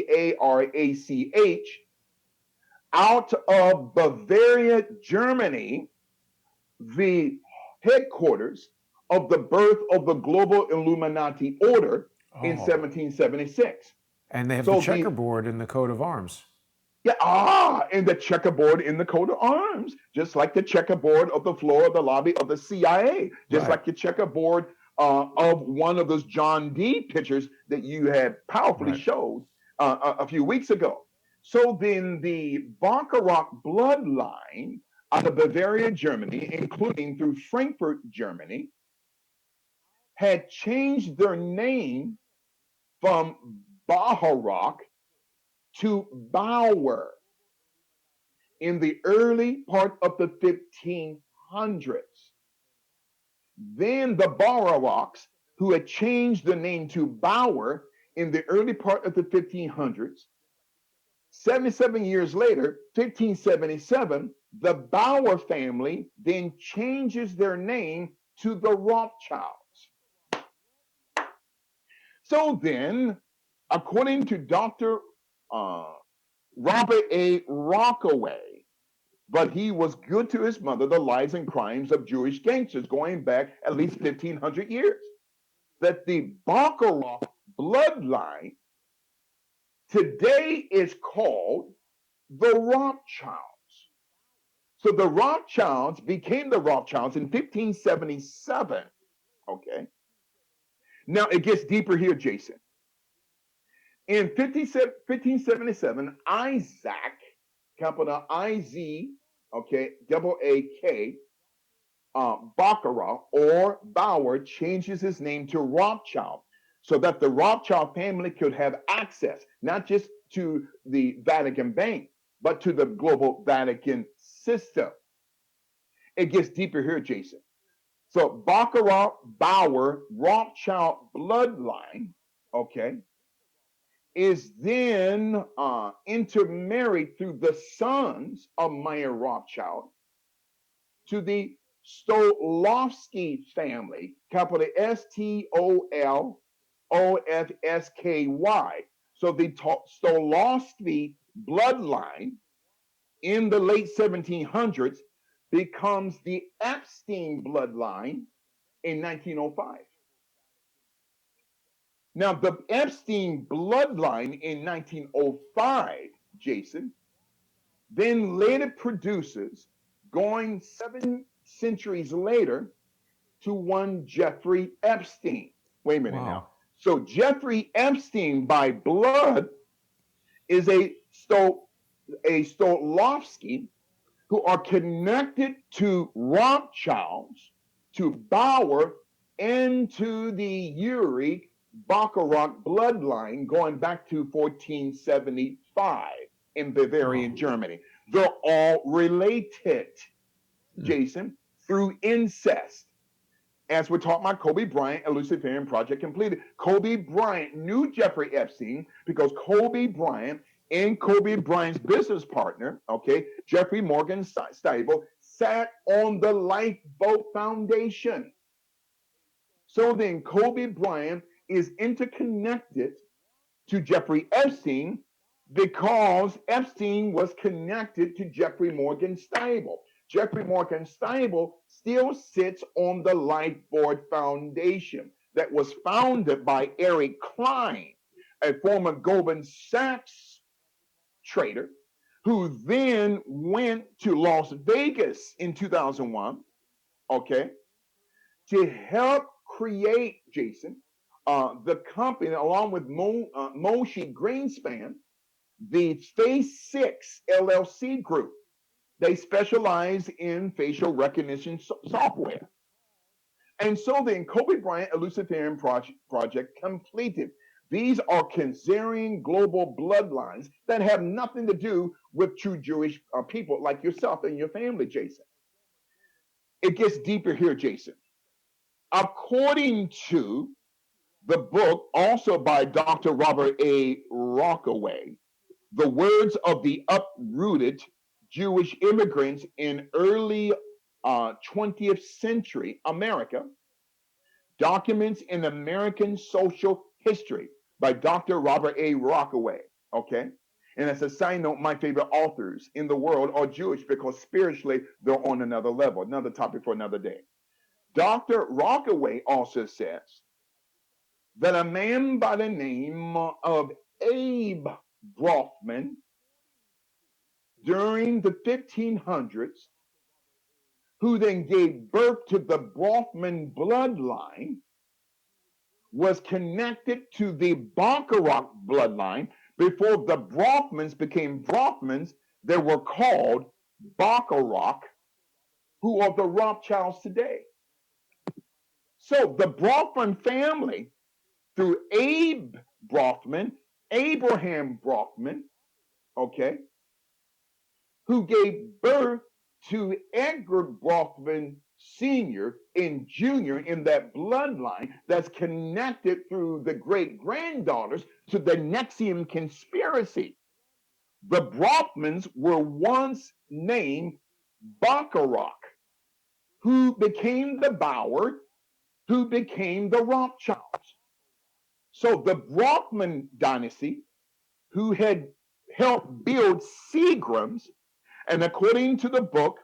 out of Bavaria, Germany, the headquarters of the birth of the global Illuminati order in 1776. And they have the checkerboard in the coat of arms. Yeah, and the checkerboard in the coat of arms, just like the checkerboard of the floor of the lobby of the CIA, just like the checkerboard of one of those John D. pictures that you had powerfully showed a few weeks ago. So then the Bacharach bloodline out of Bavaria, Germany, including through Frankfurt, Germany, had changed their name from Baharak to Bauer in the early part of the 1500s. Then the Baharaks, who had changed the name to Bauer in the early part of the 1500s, 77 years later, 1577, The Bauer family then changes their name to the Rothschilds. So then, according to Dr. Robert A. Rockaway, but he was good to his mother, the lives and crimes of Jewish gangsters going back at least 1,500 years. That the Baccarat bloodline today is called the Rothschilds. So the Rothschilds became the Rothschilds in 1577. Okay. Now it gets deeper here, Jason. In 1577, Isaac, capital I-Z, okay, double A-K, Baccarat or Bauer changes his name to Rothschild so that the Rothschild family could have access, not just to the Vatican Bank, but to the global Vatican system. It gets deeper here, Jason. So Baccarat, Bauer, Rothschild bloodline, okay, is then intermarried through the sons of Meyer Rothschild to the Stolofsky family, capital Stolofsky. So the Stolofsky bloodline in the late 1700s becomes the Epstein bloodline in 1905. Now, the Epstein bloodline in 1905, Jason, then later produces, going 7 centuries later, to one Jeffrey Epstein. Wait a minute now. So Jeffrey Epstein by blood is a Stolofsky who are connected to Rothschilds, to Bauer, and to the Yuri Baccarat bloodline going back to 1475 in Bavarian Germany. They're all related, Jason, through incest. As we're talking about Kobe Bryant, a Luciferian project completed. Kobe Bryant knew Jeffrey Epstein because Kobe Bryant and Kobe Bryant's business partner, okay, Jeffrey Morgan Steibel, sat on the Lifeboat Foundation. So then Kobe Bryant is interconnected to Jeffrey Epstein because Epstein was connected to Jeffrey Morgan Steibel. Jeffrey Morgan Steibel still sits on the Lifeboat Foundation that was founded by Eric Klein, a former Goldman Sachs trader, who then went to Las Vegas in 2001, okay, to help create, Jason, the company, along with Moshe Greenspan, the Phase 6 LLC group. They specialize in facial recognition software. And so then Kobe Bryant, a Luciferian project completed. These are Khazarian global bloodlines that have nothing to do with true Jewish people like yourself and your family, Jason. It gets deeper here, Jason. According to the book, also by Dr. Robert A. Rockaway, The Words of the Uprooted Jewish Immigrants in Early 20th Century America, Documents in American Social History by Dr. Robert A. Rockaway, okay? And as a side note, my favorite authors in the world are Jewish because spiritually they're on another level, another topic for another day. Dr. Rockaway also says that a man by the name of Abe Brofman during the 1500s, who then gave birth to the Brofman bloodline, was connected to the Baccarat bloodline. Before the Brofmans became Brofmans, they were called Baccarat, who are the Rothschilds today. So the Brofman family, through Abe Brofman, Abraham Brofman, okay, who gave birth to Edgar Brofman Sr. and Jr. in that bloodline that's connected through the great-granddaughters to the NXVIM conspiracy. The Brofmans were once named Baccarat, who became the Bauer, who became the Rothschilds. So the Rothman dynasty, who had helped build Seagram's, and according to the book,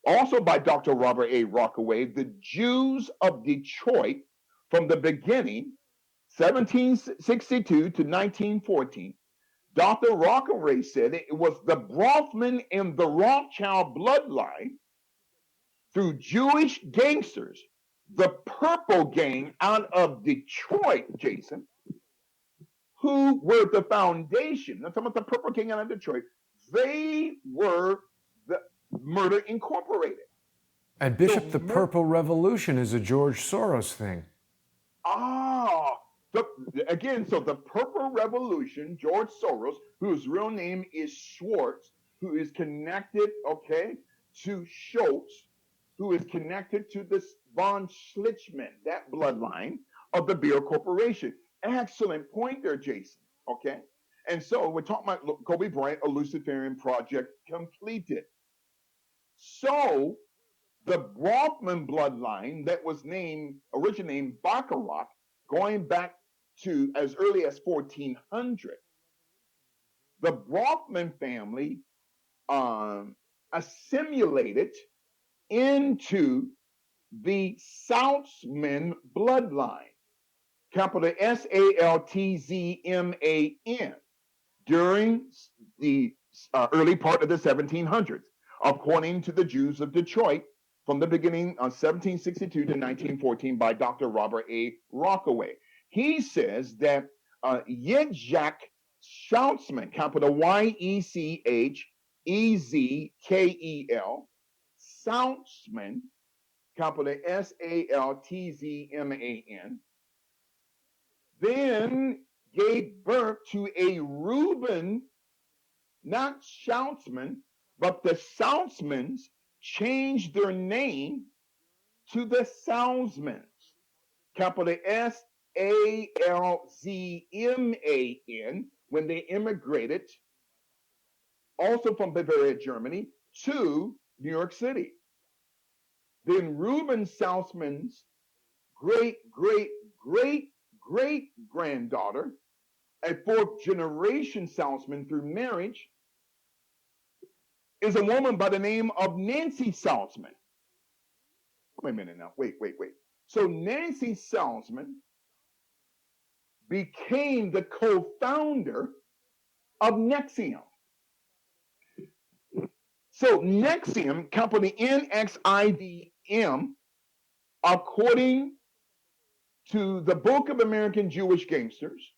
also by Dr. Robert A. Rockaway, The Jews of Detroit, from the beginning, 1762 to 1914, Dr. Rockaway said it was the Rothman and the Rothschild bloodline through Jewish gangsters, the Purple Gang out of Detroit, Jason, who were the foundation. I'm talking about the Purple Gang out of Detroit. They were the Murder Incorporated. And Bishop, the Purple Revolution is a George Soros thing. Again, so the Purple Revolution, George Soros, whose real name is Schwartz, who is connected, to Schultz, who is connected to this von Schlichman, that bloodline of the Beer Corporation. Excellent point there, Jason. Okay. And so we're talking about Kobe Bryant, a Luciferian project completed. So the Rothman bloodline that was originally named Baccarat, going back to as early as 1400, the Rothman family assimilated into the Saltzman bloodline, capital Saltzman, during the early part of the 1700s, according to the Jews of Detroit, from the beginning of 1762 to 1914 by Dr. Robert A. Rockaway. He says that Yitzhak Saltzman, capital Yechezkel, Saltzman, capital Saltzman, then gave birth to a Reuben, not Saltzman, but the Saltzmans changed their name to the Salzmans, capital Salzman, when they immigrated, also from Bavaria, Germany, to New York City. Then Reuben Salzman's great-great-great-granddaughter, a fourth generation Salzman through marriage, is a woman by the name of Nancy Salzman. Wait a minute now. Wait. So Nancy Salzman became the co-founder of NXVIM. So NXVIM, company NXIVM, according to the Book of American Jewish Gangsters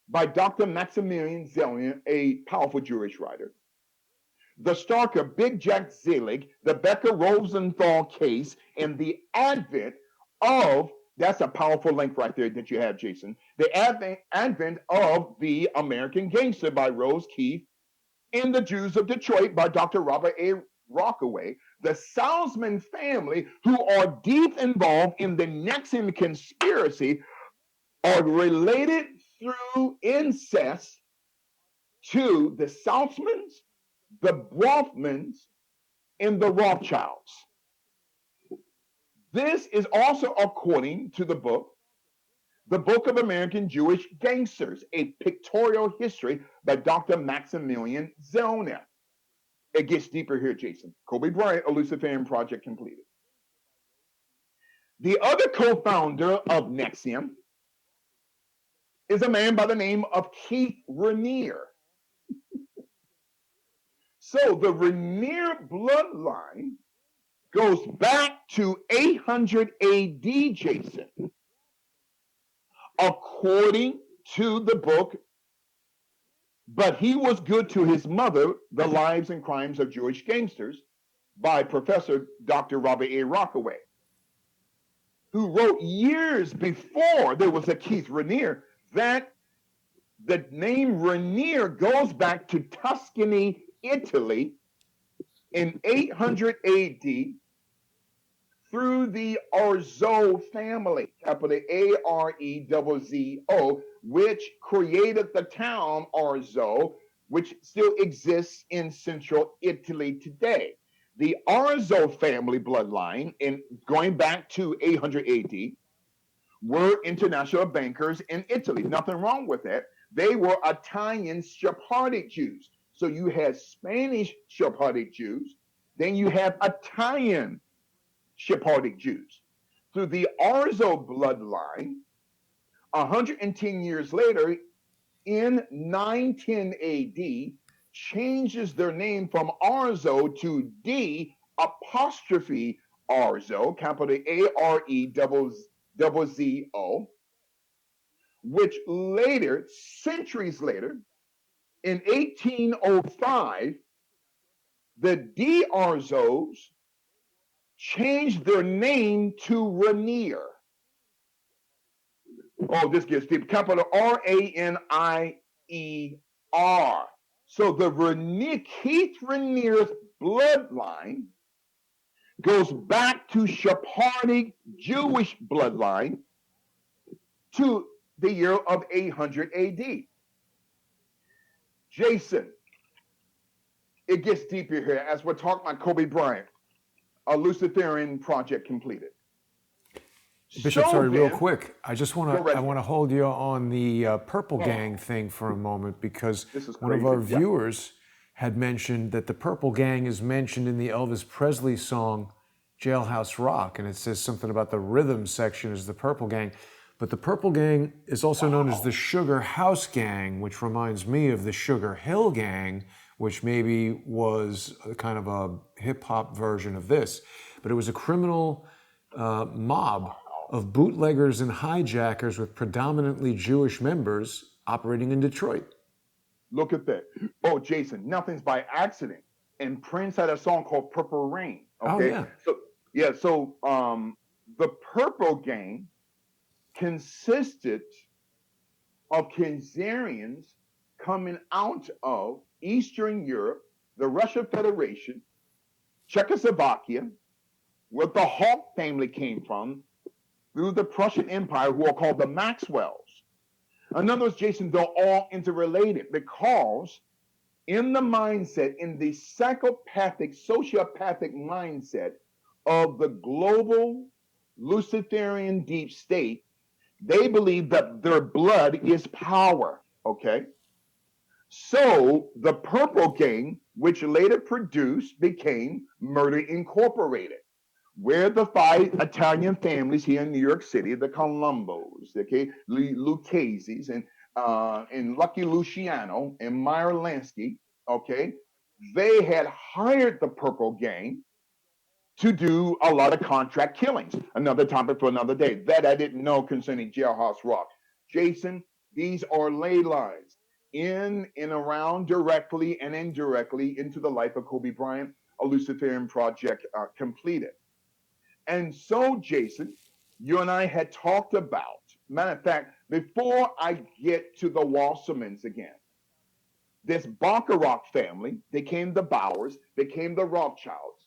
by Dr. Maximilian Zelian, a powerful Jewish writer, the Starker, Big Jack Zelig, the Becker Rosenthal case, and the advent of, that's a powerful link right there that you have, Jason, the advent of the American Gangster by Rose Keith, and the Jews of Detroit by Dr. Robert A. Rockaway, the Salzman family, who are deep involved in the NXVIM conspiracy, are related through incest to the Salzmans, the Rothmans, and the Rothschilds. This is also according to the Book of American Jewish Gangsters, a pictorial history by Dr. Maximilian Zellner. It gets deeper here, Jason. Kobe Bryant, a Luciferian project completed. The other co-founder of NXVIM is a man by the name of Keith Raniere. So the Raniere bloodline goes back to 800 AD, Jason, according to the book, But He Was Good to His Mother, The Lives and Crimes of Jewish Gangsters, by Professor Dr. Robert A. Rockaway, who wrote years before there was a Keith Raniere that the name Raniere goes back to Tuscany, Italy, in 800 AD through the Arezzo family, capital Arezzo, which created the town Arezzo, which still exists in central Italy today. The Arzo family bloodline, in going back to 800 AD, were international bankers in Italy. Nothing wrong with that. They were Italian Sephardic Jews. So you had Spanish Sephardic Jews, then you have Italian Sephardic Jews. Through the Arzo bloodline, 110 years later, in 910 AD, changes their name from Arzo to D apostrophe Arzo, capital AREZZO, which later, centuries later, in 1805, the D Arzos changed their name to Rainier. Oh, this gets deep. Capital RANIER. So the Rainier, Keith Rainier's bloodline goes back to Sephardic Jewish bloodline to the year of 800 AD. Jason, it gets deeper here as we're talking about Kobe Bryant, a Luciferian project completed. Bishop, So sorry, real then- quick. I just want Go right to ahead. hold you on the Purple Gang thing for a moment, because This is one of crazy. our Yeah. viewers had mentioned that the Purple Gang is mentioned in the Elvis Presley song Jailhouse Rock, and it says something about the rhythm section is the Purple Gang. But the Purple Gang is also known as the Sugar House Gang, which reminds me of the Sugar Hill Gang, which maybe was a kind of a hip-hop version of this. But it was a criminal mob of bootleggers and hijackers with predominantly Jewish members operating in Detroit. Look at that. Oh, Jason, nothing's by accident. And Prince had a song called Purple Rain. Okay. Oh, yeah. So the Purple Gang consisted of Khazarians coming out of Eastern Europe, the Russian Federation, Czechoslovakia, where the Hawk family came from, through the Prussian Empire, who are called the Maxwells. In other words, Jason, they're all interrelated because in the mindset, in the psychopathic, sociopathic mindset of the global Luciferian deep state, they believe that their blood is power, okay? So the Purple Gang, which later became Murder Incorporated, where the 5 Italian families here in New York City, the Colombos, okay, Lucchese's, and Lucky Luciano and Meyer Lansky, okay, they had hired the Purple Gang to do a lot of contract killings. Another topic for another day. That I didn't know concerning Jailhouse Rock. Jason, these are ley lines in and around, directly and indirectly, into the life of Kobe Bryant, a Luciferian project completed. And so, Jason, you and I had talked about, matter of fact, before I get to the Wassermans again, this Baccarat family became the Bowers, became the Rothschilds.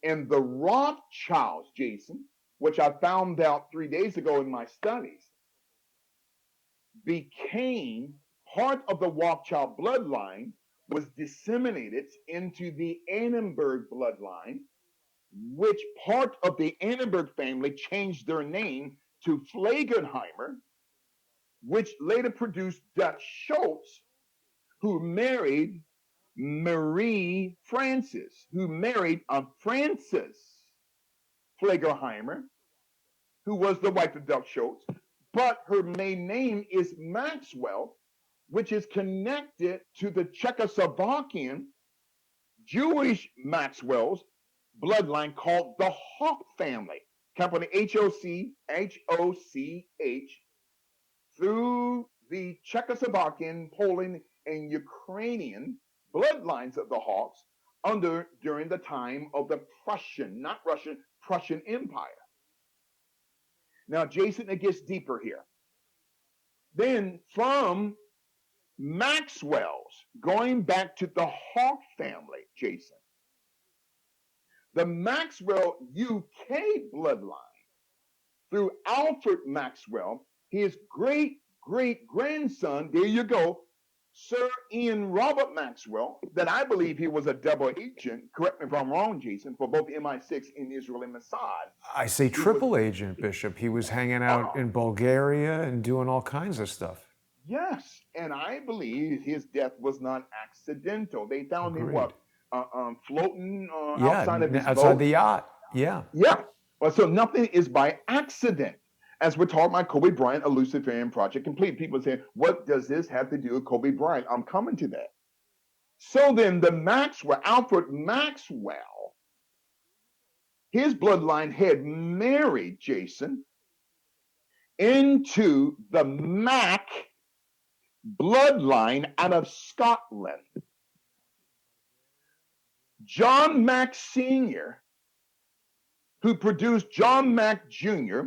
And the Rothschilds, Jason, which I found out 3 days ago in my studies, became part of the Rothschild bloodline, was disseminated into the Annenberg bloodline, which part of the Annenberg family changed their name to Flagenheimer, which later produced Dutch Schultz, who married Marie Frances, who married a Frances Flagenheimer, who was the wife of Dutch Schultz, but her main name is Maxwell, which is connected to the Czechoslovakian Jewish Maxwell's bloodline called the Hawk family, capital Hoch, through the Czechoslovakian, Poland, and Ukrainian bloodlines of the Hawks during the time of the Prussian, not Russian, Prussian Empire. Now, Jason, it gets deeper here. Then from Maxwell's, going back to the Hawk family, Jason, the Maxwell UK bloodline, through Alfred Maxwell, his great grandson, there you go, Sir Ian Robert Maxwell, that I believe he was a double agent, correct me if I'm wrong, Jason, for both MI6 and Israel and Mossad. I say triple agent, Bishop. He was hanging out in Bulgaria and doing all kinds of stuff. Yes, and I believe his death was not accidental. They found him, Agreed. floating Yeah, outside of his outside boat. the yacht. Yeah. Yeah. Well, so nothing is by accident. As we're talking about Kobe Bryant, a Luciferian project complete. People say, what does this have to do with Kobe Bryant? I'm coming to that. So then Alfred Maxwell, his bloodline had married Jason into the Mac bloodline out of Scotland. John Mack Sr., who produced John Mack Jr.,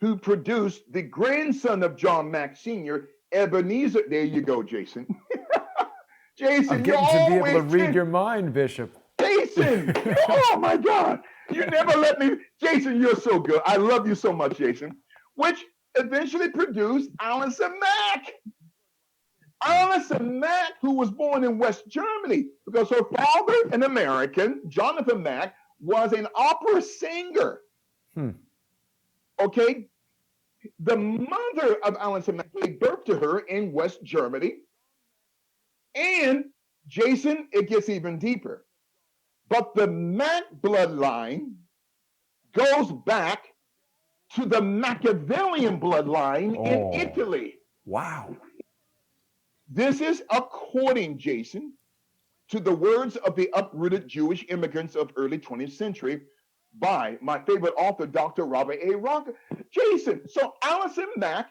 who produced the grandson of John Mack Sr., Ebenezer. There you go, Jason. Jason, I'm getting to be able to read your mind, Bishop. Jason, oh my God. You never let me. Jason, you're so good. I love you so much, Jason. Which eventually produced Alison Mack. Alison Mack, who was born in West Germany, because her father, an American, Jonathan Mack, was an opera singer. Okay? The mother of Alison Mack gave birth to her in West Germany. And, Jason, it gets even deeper. But the Mack bloodline goes back to the Machiavellian bloodline in Italy. Wow. This is according, Jason, to the words of the uprooted Jewish immigrants of early 20th century by my favorite author, Dr. Robert A. Rocker. Jason, so Alison Mack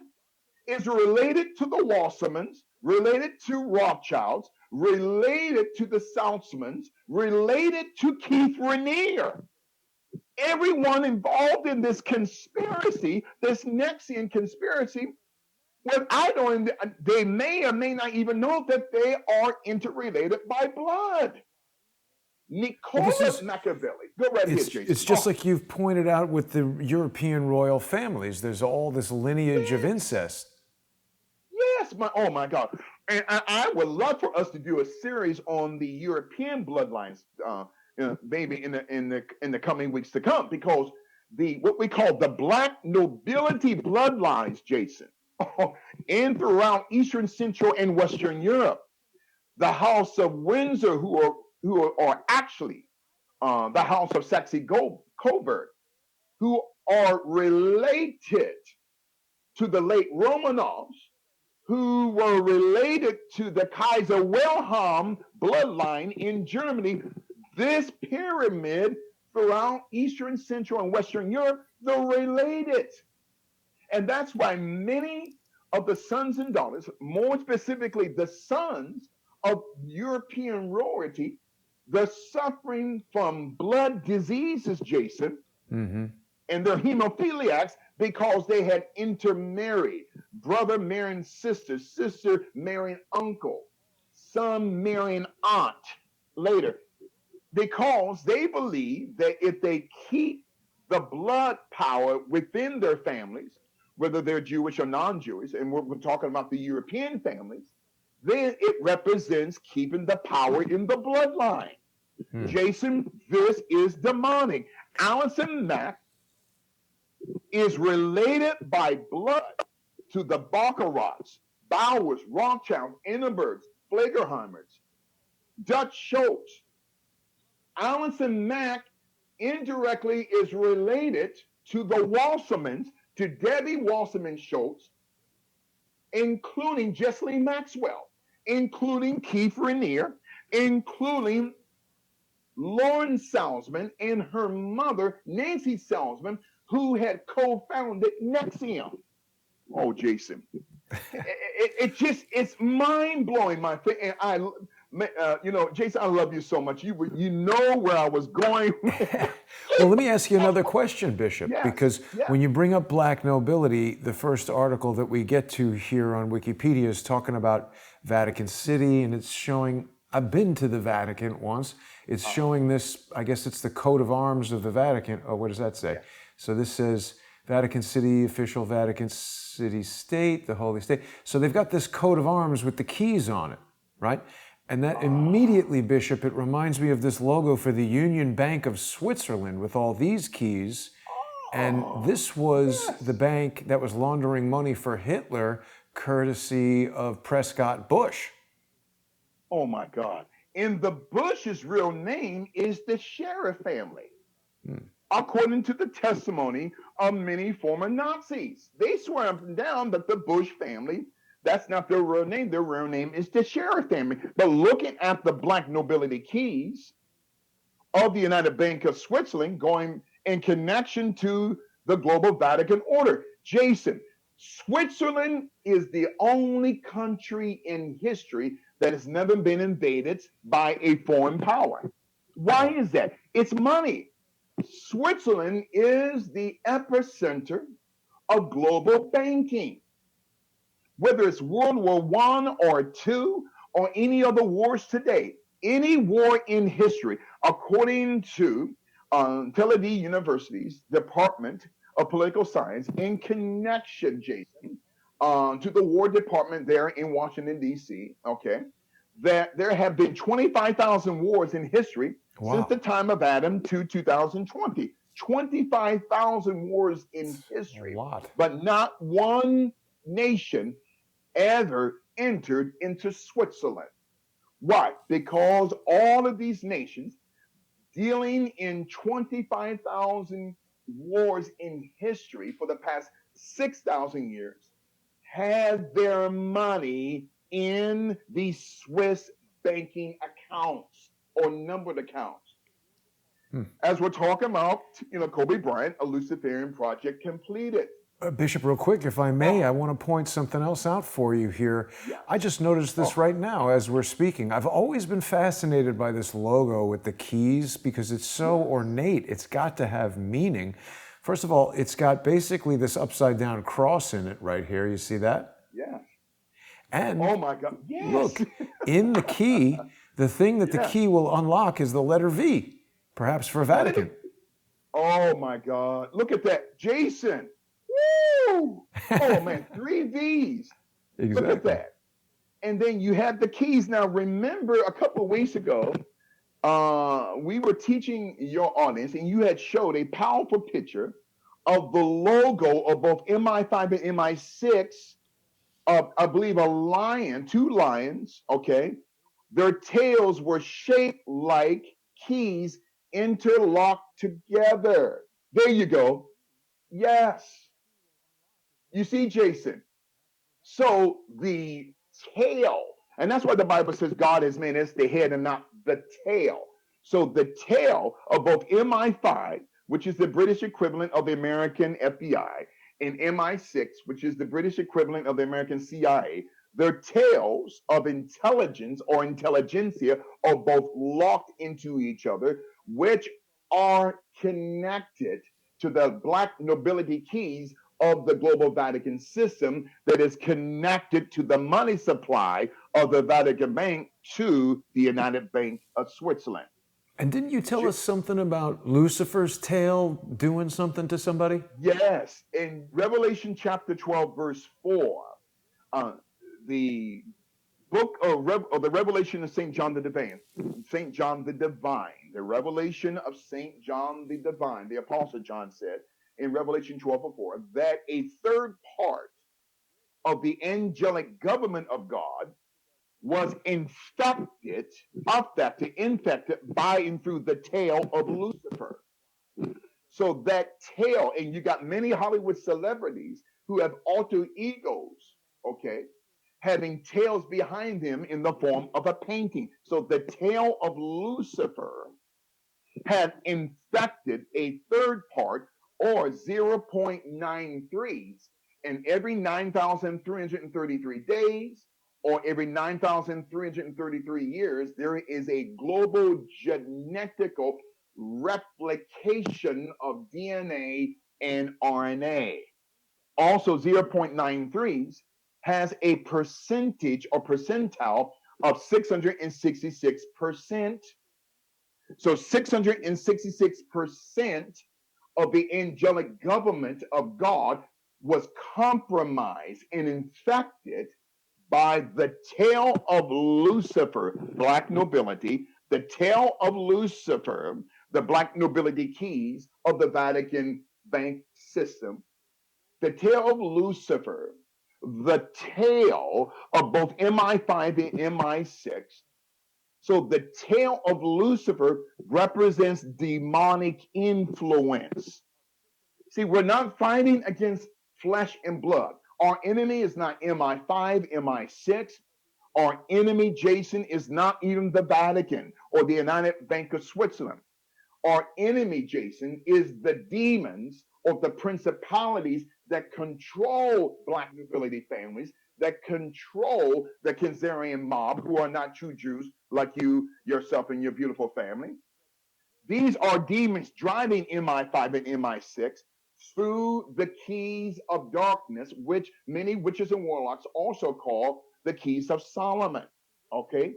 is related to the Wassermans, related to Rothschilds, related to the Saltzmans, related to Keith Raniere. Everyone involved in this conspiracy, this Nexian conspiracy, well, they may or may not even know that they are interrelated by blood. Nicola Machiavelli. Go right ahead, Jason. It's just like you've pointed out with the European royal families. There's all this lineage of incest. Yes, oh my God. And I would love for us to do a series on the European bloodlines, maybe in the coming weeks to come, because what we call the Black nobility bloodlines, Jason, in throughout Eastern, Central, and Western Europe, the House of Windsor, who are actually the House of Saxe-Coburg, who are related to the late Romanovs, who were related to the Kaiser Wilhelm bloodline in Germany. This pyramid throughout Eastern, Central, and Western Europe, they're related. And that's why many of the sons and daughters, more specifically the sons of European royalty, they're suffering from blood diseases, Jason, and they're hemophiliacs because they had intermarried. Brother marrying sister, sister marrying uncle, son marrying aunt later, because they believe that if they keep the blood power within their families, whether they're Jewish or non-Jewish, and we're talking about the European families, then it represents keeping the power in the bloodline. Jason, this is demonic. Alison Mack is related by blood to the Baccarats, Bowers, Rothschilds, Innenbergs, Flegerheimers, Dutch Schultz. Alison Mack indirectly is related to the Wassermans, to Debbie Wasserman Schultz, including Jesseline Maxwell, including Keith Raniere, including Lauren Salzman and her mother, Nancy Salzman, who had co-founded NXVIM. Oh, Jason. It's mind-blowing, my friend. And Jason, I love you so much. You know where I was going. Well, let me ask you another question, Bishop, because when you bring up black nobility, the first article that we get to here on Wikipedia is talking about Vatican City, and it's showing, I've been to the Vatican once, it's showing this, I guess it's the coat of arms of the Vatican. Oh, what does that say? So this says, Vatican City, official Vatican City state, the Holy State. So they've got this coat of arms with the keys on it, right? And that immediately, Bishop, it reminds me of this logo for the Union Bank of Switzerland with all these keys. And this was the bank that was laundering money for Hitler, courtesy of Prescott Bush. Oh my God. And the Bush's real name is the Sheriff family. According to the testimony of many former Nazis. They swear up and down that the Bush family, that's not their real name. Their real name is the Sheriff family. But looking at the black nobility keys of the United Bank of Switzerland going in connection to the global Vatican order. Jason, Switzerland is the only country in history that has never been invaded by a foreign power. Why is that? It's money. Switzerland is the epicenter of global banking. Whether it's World War I or II or any other wars today, any war in history, according to Tel Aviv University's Department of Political Science, in connection, Jason, to the War Department there in Washington, D.C., okay, that there have been 25,000 wars in history since the time of Adam to 2020. 25,000 wars in history. A lot. But not one nation ever entered into Switzerland. Why? Because all of these nations dealing in 25,000 wars in history for the past 6,000 years had their money in the Swiss banking accounts or numbered accounts. As we're talking about, Kobe Bryant, a Luciferian project completed. Bishop, real quick, if I may, I want to point something else out for you here. I just noticed this right now as we're speaking. I've always been fascinated by this logo with the keys because it's so ornate. It's got to have meaning. First of all, it's got basically this upside down cross in it right here. You see that? Yeah. And oh my God, yes. Look, in the key, the thing that the key will unlock is the letter V, perhaps for Vatican. Oh my God, look at that. Jason. Woo! Oh man, 3 V's. Exactly. Look at that. And then you have the keys. Now remember a couple of weeks ago, we were teaching your audience and you had showed a powerful picture of the logo of both MI5 and MI6 of, I believe, a lion, 2 lions, okay? Their tails were shaped like keys interlocked together. There you go. Yes. You see, Jason? So the tail, and that's why the Bible says God has made us the head and not the tail. So the tail of both MI5, which is the British equivalent of the American FBI, and MI6, which is the British equivalent of the American CIA, their tails of intelligence or intelligentsia are both locked into each other, which are connected to the black nobility keys of the global Vatican system that is connected to the money supply of the Vatican Bank to the United Bank of Switzerland. And didn't you tell us something about Lucifer's tail doing something to somebody? Yes. In Revelation chapter 12, verse 4, the book of the Revelation of St. John the Divine, the revelation of St. John the Divine, the Apostle John said in Revelation 12:4, that a third part of the angelic government of God was infected by and through the tail of Lucifer. So that tail, and you got many Hollywood celebrities who have alter egos, okay, having tails behind them in the form of a painting. So the tail of Lucifer had infected a third part, or 0.93s, in every 9,333 days, or every 9,333 years, there is a global genetical replication of DNA and RNA. Also, 0.93s has a percentage or percentile of 666%. So 666% of the angelic government of God was compromised and infected by the tail of Lucifer, black nobility, the tail of Lucifer, the black nobility keys of the Vatican bank system, the tail of Lucifer, the tail of both MI5 and MI6. So the tail of Lucifer represents demonic influence. See, we're not fighting against flesh and blood. Our enemy is not MI5, MI6. Our enemy, Jason, is not even the Vatican or the United Bank of Switzerland. Our enemy, Jason, is the demons or the principalities that control black nobility families, that control the Khazarian mob, who are not true Jews like you, yourself, and your beautiful family. These are demons driving MI5 and MI6 through the keys of darkness, which many witches and warlocks also call the keys of Solomon. Okay?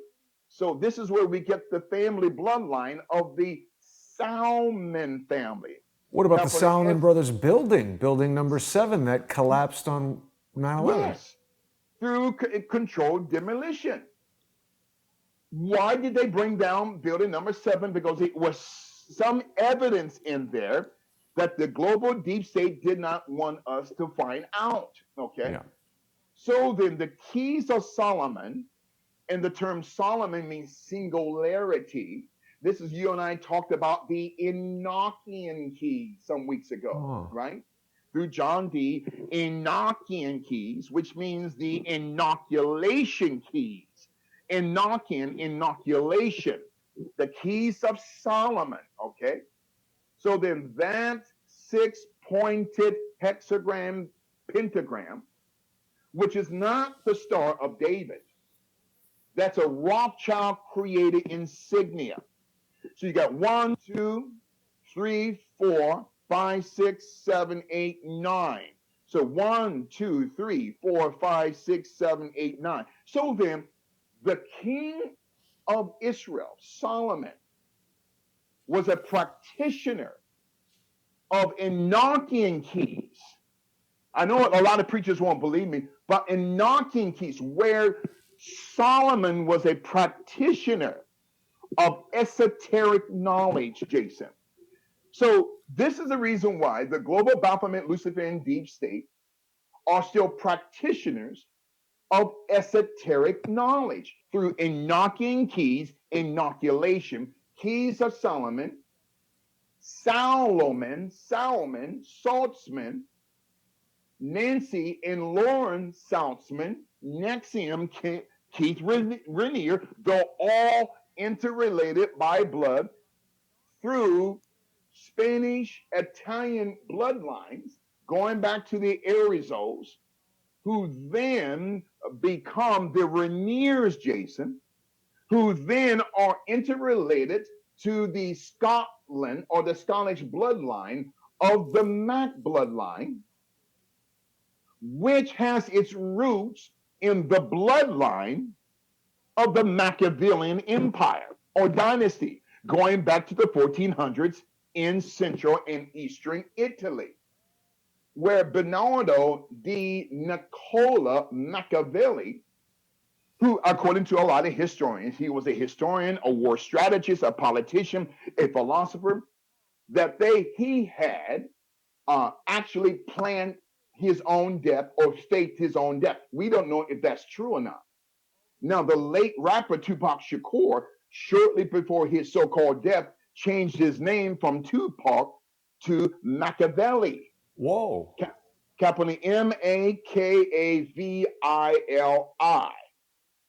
So this is where we get the family bloodline of the Salmon family. What about Now, the for the Salomon Brothers building number 7 that collapsed on 9/11? yes, through controlled demolition. Why did they bring down building number 7? Because it was some evidence in there that the global deep state did not want us to find out. Okay. Yeah. So then the keys of Solomon, and the term Solomon means singularity. This is, you and I talked about the Enochian keys some weeks ago, right? Through John D. Enochian keys, which means the inoculation keys. Enochian, inoculation, the keys of Solomon, okay? So then that 6-pointed hexagram pentagram, which is not the Star of David, that's a Rothschild created insignia. So you got 1, 2, 3, 4, 5, 6, 7, 8, 9. So 1, 2, 3, 4, 5, 6, 7, 8, 9. So then the king of Israel, Solomon, was a practitioner of Enochian keys. I know a lot of preachers won't believe me, but Enochian keys, where Solomon was a practitioner of esoteric knowledge, Jason. So this is the reason why the global Baphomet Luciferian deep state are still practitioners of esoteric knowledge through Enochian keys, inoculation, keys of Solomon, Saltzman, Nancy and Lauren Saltzman, NXVIM, Keith Renier, they're all interrelated by blood through Spanish, Italian bloodlines, going back to the Arizos, who then become the Reniers, Jason, who then are interrelated to the Scotland or the Scottish bloodline of the Mac bloodline, which has its roots in the bloodline of the Machiavellian Empire or dynasty, going back to the 1400s in central and eastern Italy, where Bernardo di Nicola Machiavelli, who, according to a lot of historians, he was a historian, a war strategist, a politician, a philosopher, that he had actually planned his own death or faked his own death. We don't know if that's true or not. Now, the late rapper Tupac Shakur, shortly before his so-called death, changed his name from Tupac to Machiavelli. Whoa. Capital Makavili.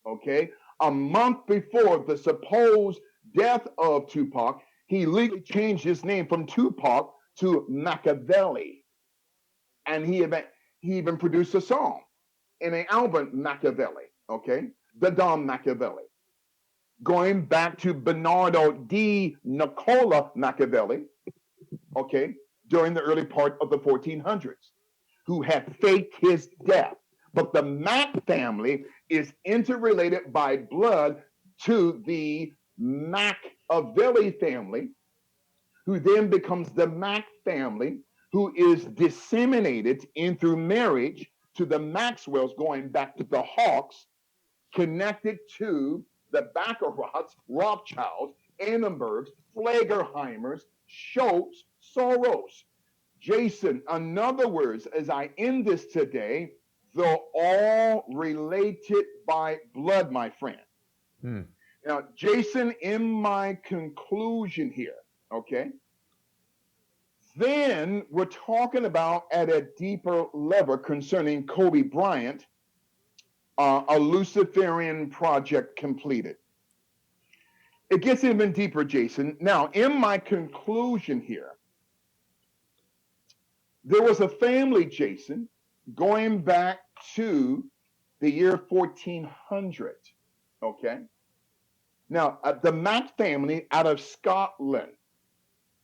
Okay? A month before the supposed death of Tupac, he legally changed his name from Tupac to Machiavelli. And he even produced a song in an album, Machiavelli, okay? The Don Machiavelli. Going back to Bernardo di Nicola Machiavelli, okay, during the early part of the 1400s, who had faked his death. But the Mac family is interrelated by blood to the Machiavelli family, who then becomes the Mack family, who is disseminated in through marriage to the Maxwells, going back to the Hawks, connected to the Baccarats, Rothschilds, Annenbergs, Flegerheimers, Schultz, Soros. Jason, in other words, as I end this today, they're all related by blood, my friend. Now, Jason, in my conclusion here, okay, then we're talking about at a deeper level concerning Kobe Bryant, a Luciferian project completed. It gets even deeper, Jason. Now, in my conclusion here, there was a family, Jason, going back to the year 1400, okay? Now, the Mack family out of Scotland,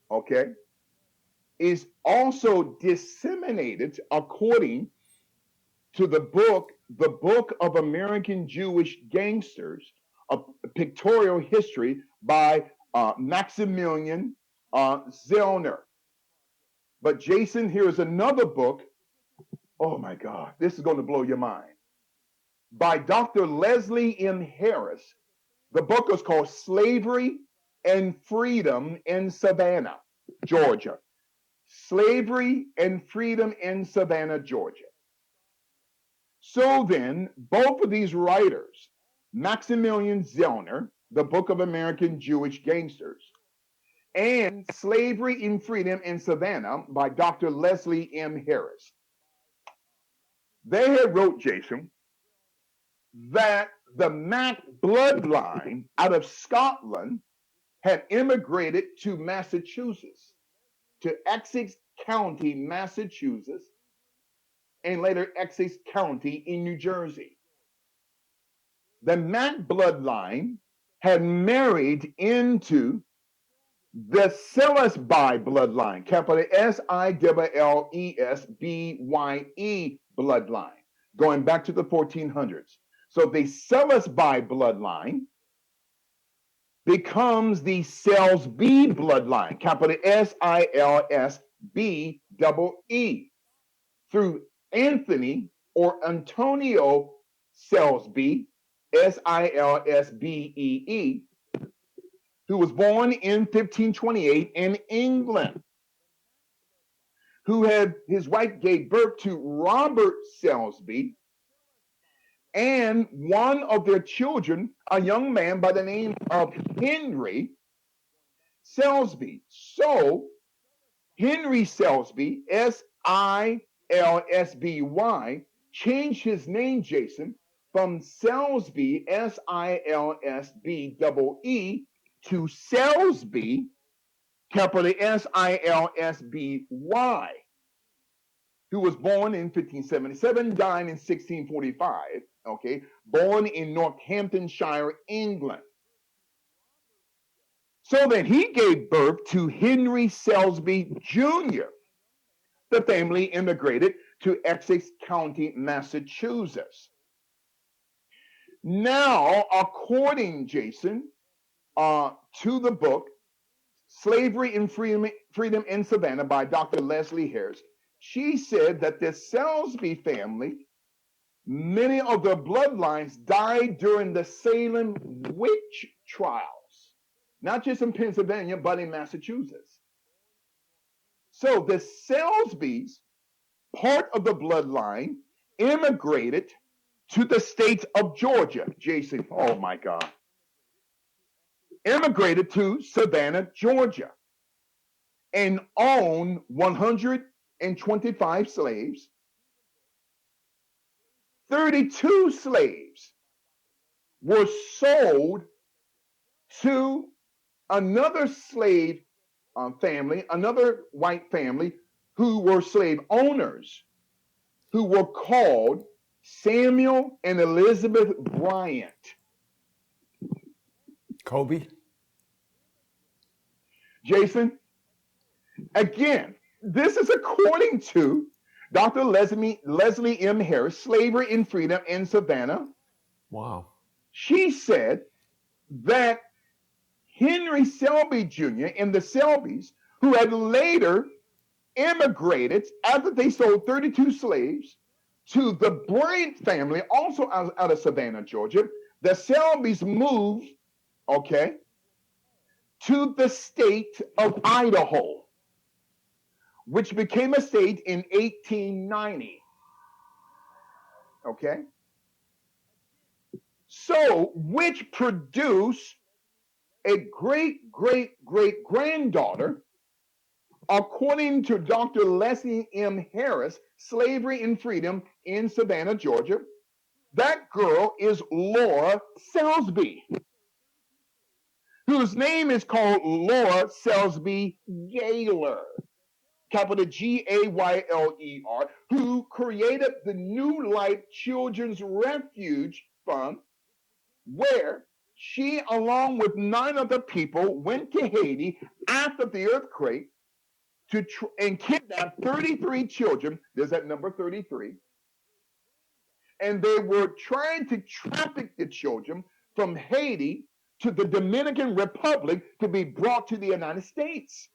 okay, is also disseminated according to the book of American Jewish Gangsters, a pictorial history by Maximilian Zellner. But Jason, here's another book. Oh my God, this is going to blow your mind. By Dr. Leslie M. Harris. The book is called Slavery and Freedom in Savannah, Georgia. Slavery and Freedom in Savannah, Georgia. So then, both of these writers, Maximilian Zellner, the Book of American Jewish Gangsters, and Slavery and Freedom in Savannah by Dr. Leslie M. Harris, they had wrote, Jason, that the Mack bloodline out of Scotland had immigrated to Massachusetts, to Essex County, Massachusetts, and later Essex County in New Jersey. The Mack bloodline had married into the Salisbury bloodline, capital Sillesbye bloodline, going back to the 1400s. So the Salisbury bloodline becomes the Salisbury bloodline, capital Silsbee, through Anthony or Antonio Salisbury, Silsbee, who was born in 1528 in England, who had his wife gave birth to Robert Salisbury, and one of their children, a young man by the name of Henry Salisbury. So Henry Salisbury, Silsby, changed his name, Jason, from Salisbury, Silsbee, to Salisbury, capital Silsby, who was born in 1577, died in 1645, okay, born in Northamptonshire, England. So then he gave birth to Henry Salisbury Jr. The family immigrated to Essex County, Massachusetts. Now, according, Jason, to the book, Slavery and Freedom in Savannah by Dr. Leslie Harris, she said that the Salisbury family, many of their bloodlines died during the Salem witch trials, not just in Pennsylvania, but in Massachusetts. So the Salisburys, part of the bloodline, immigrated to the state of Georgia. Jason, oh my God. Immigrated to Savannah, Georgia, and owned 125 slaves. 32 slaves were sold to another slave family, another white family, who were slave owners, who were called Samuel and Elizabeth Bryant. Kobe? Jason, again, this is according to Dr. Leslie M. Harris, Slavery and Freedom in Savannah. Wow. She said that Henry Selby Jr. and the Selbys who had later immigrated after they sold 32 slaves to the Bryant family, also out of Savannah, Georgia. The Selbys moved, okay, to the state of Idaho, which became a state in 1890. Okay? So, which produced a great, great, great granddaughter, according to Dr. Leslie M. Harris, Slavery and Freedom in Savannah, Georgia. That girl is Laura Selsby, whose name is called Laura Selsby Gayler, capital Gayler, who created the New Life Children's Refuge Fund, where she, along with 9 other people, went to Haiti after the earthquake and kidnapped 33 children. There's that number 33. And they were trying to traffic the children from Haiti to the Dominican Republic to be brought to the United States.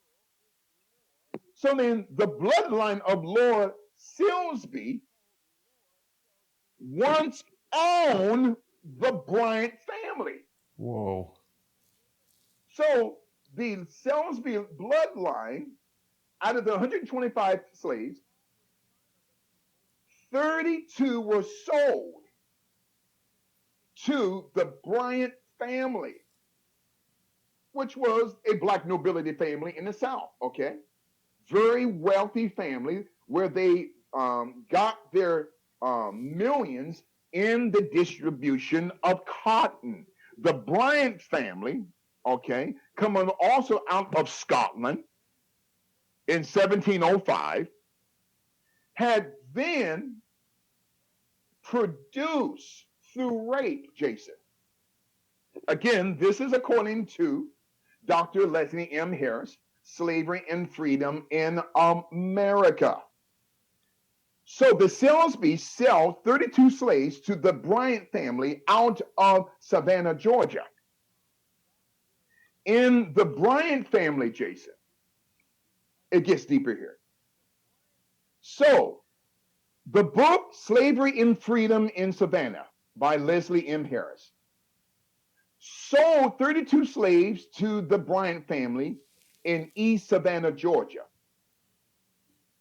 So then the bloodline of Laura Selsby once owned the Bryant family. Whoa. So the Selsby bloodline, out of the 125 slaves, 32 were sold to the Bryant family, which was a black nobility family in the South, okay? Very wealthy family where they got their millions in the distribution of cotton. The Bryant family, okay, coming also out of Scotland in 1705, had then produced through rape, Jason. Again, this is according to Dr. Leslie M. Harris, Slavery and Freedom in America. So the Selsby sell 32 slaves to the Bryant family out of Savannah, Georgia. In the Bryant family, Jason, it gets deeper here. So the book Slavery and Freedom in Savannah by Leslie M. Harris sold 32 slaves to the Bryant family in East Savannah, Georgia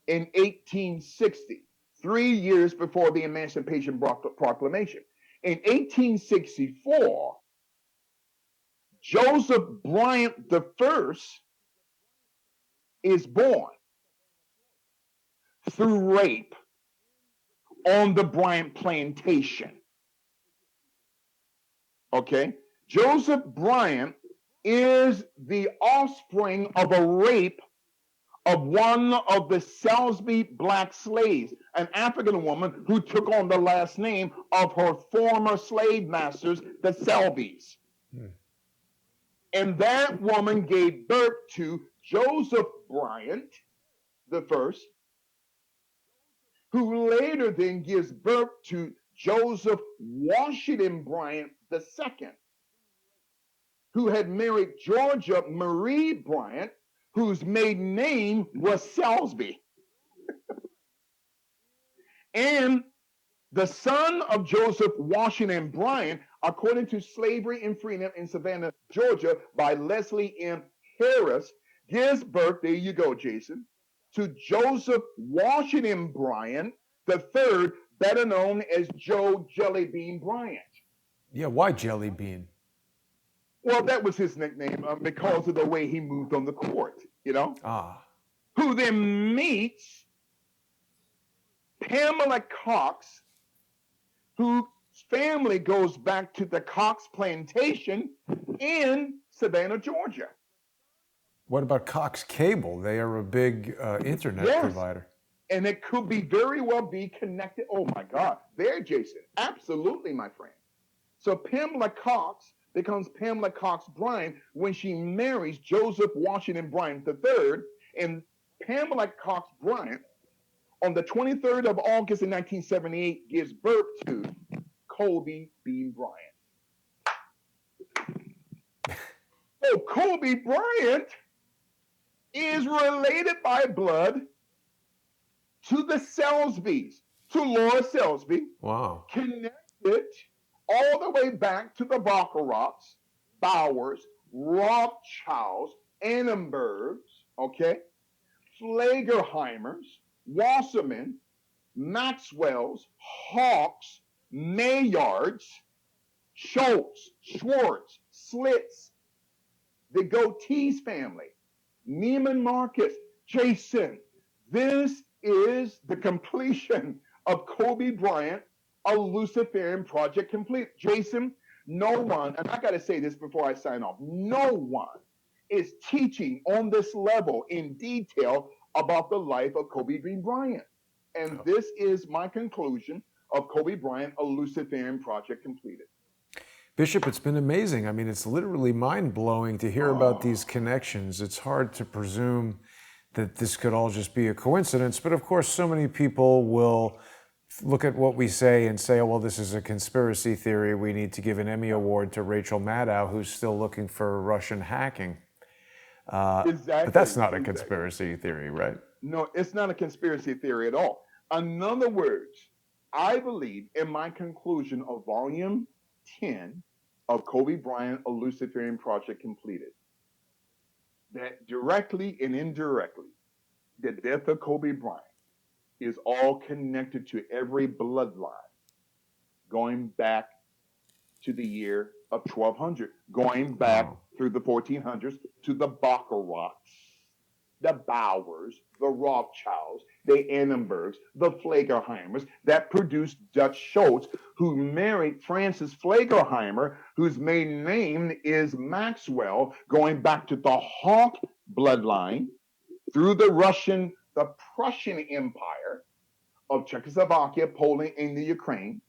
in 1860, 3 years before the Emancipation Proclamation. In 1864, Joseph Bryant I is born through rape on the Bryant plantation. Okay? Joseph Bryant is the offspring of a rape of one of the Selsby black slaves, an African woman who took on the last name of her former slave masters, the Selbys. And that woman gave birth to Joseph Bryant the first, who later then gives birth to Joseph Washington Bryant the second, who had married Georgia Marie Bryant, whose maiden name was Selsby. And the son of Joseph Washington Bryant, according to Slavery and Freedom in Savannah, Georgia, by Leslie M. Harris, gives birth, there you go, Jason, to Joseph Washington Bryant the third, better known as Joe Jellybean Bryant. Yeah, why Jelly Bean? Well, that was his nickname because of the way he moved on the court, you know? Ah. Who then meets Pamela Cox, whose family goes back to the Cox plantation in Savannah, Georgia. What about Cox Cable? They are a big internet provider. And it could be very well be connected. Oh my God, there, Jason. Absolutely, my friend. So Pamela Cox becomes Pamela Cox Bryant when she marries Joseph Washington Bryant III. And Pamela Cox Bryant, on the 23rd of August in 1978, gives birth to Kobe Bean Bryant. Oh, Kobe Bryant is related by blood to the Salisbys, to Laura Salisbury, Wow. connected all the way back to the Bacharachs, Bowers, Rothschilds, Annenbergs, okay, Flagerheimers, Wasserman, Maxwell's, Hawks, Maillards, Schultz, Schwartz, Slits, the Goatees family, Neiman Marcus, Jason. This is the completion of Kobe Bryant, a Luciferian project complete. Jason, no one, and I got to say this before I sign off, no one is teaching on this level in detail about the life of Kobe Bryant. And this is my conclusion of Kobe Bryant, a Luciferian project completed. Bishop, it's been amazing. I mean, it's literally mind-blowing to hear about these connections. It's hard to presume that this could all just be a coincidence, but of course, so many people will look at what we say and say, oh, well, this is a conspiracy theory. We need to give an Emmy Award to Rachel Maddow, who's still looking for Russian hacking. Exactly. But that's not a conspiracy theory, right? No, it's not a conspiracy theory at all. In other words, I believe in my conclusion of volume 10 of Kobe Bryant, a Luciferian project completed, that directly and indirectly, the death of Kobe Bryant is all connected to every bloodline going back to the year of 1200, going back through the 1400s to the Bacharachs, the Bowers, the Rothschilds, the Annenbergs, the Flagerheimers that produced Dutch Schultz, who married Francis Flagerheimer, whose maiden name is Maxwell, going back to the Hawk bloodline through the Prussian Empire of Czechoslovakia, Poland, and the Ukraine,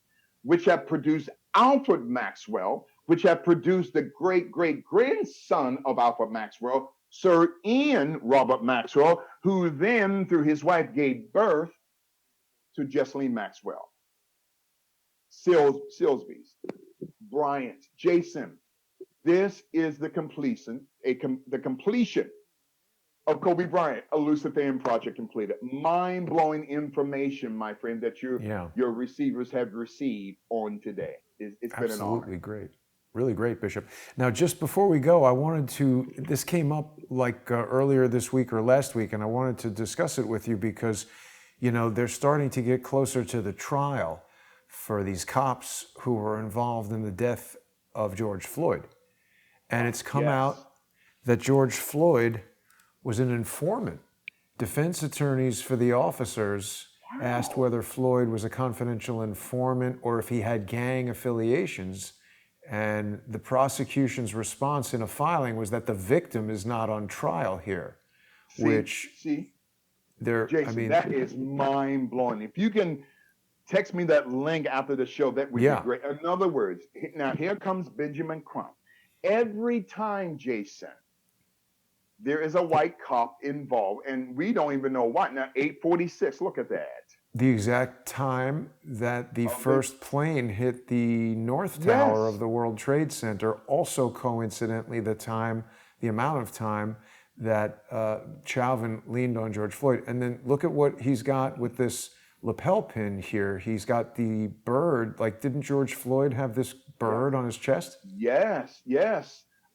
which have produced Alfred Maxwell, which have produced the great-great-grandson of Alfred Maxwell, Sir Ian Robert Maxwell, who then, through his wife, gave birth to Jessalyn Maxwell. Silsby's, Bryant, Jason. This is the completion of Kobe Bryant, a Luciferian project completed. Mind-blowing information, my friend, that your receivers have received on today. It's been an honor. Absolutely great. Really great, Bishop. Now, just before we go, I wanted to, this came up like earlier this week or last week, and I wanted to discuss it with you because, you know, they're starting to get closer to the trial for these cops who were involved in the death of George Floyd. And it's come out that George Floyd was an informant. Defense attorneys for the officers asked whether Floyd was a confidential informant or if he had gang affiliations. And the prosecution's response in a filing was that the victim is not on trial here. Jason, that is mind-blowing. If you can text me that link after the show, that would be great. In other words, now here comes Benjamin Crump. Every time, Jason, there is a white cop involved, and we don't even know what. Now, 8:46, look at that. The exact time that the first plane hit the North Tower of the World Trade Center, also coincidentally the amount of time that Chauvin leaned on George Floyd. And then look at what he's got with this lapel pin here. He's got the bird. Like, didn't George Floyd have this bird on his chest? Yes.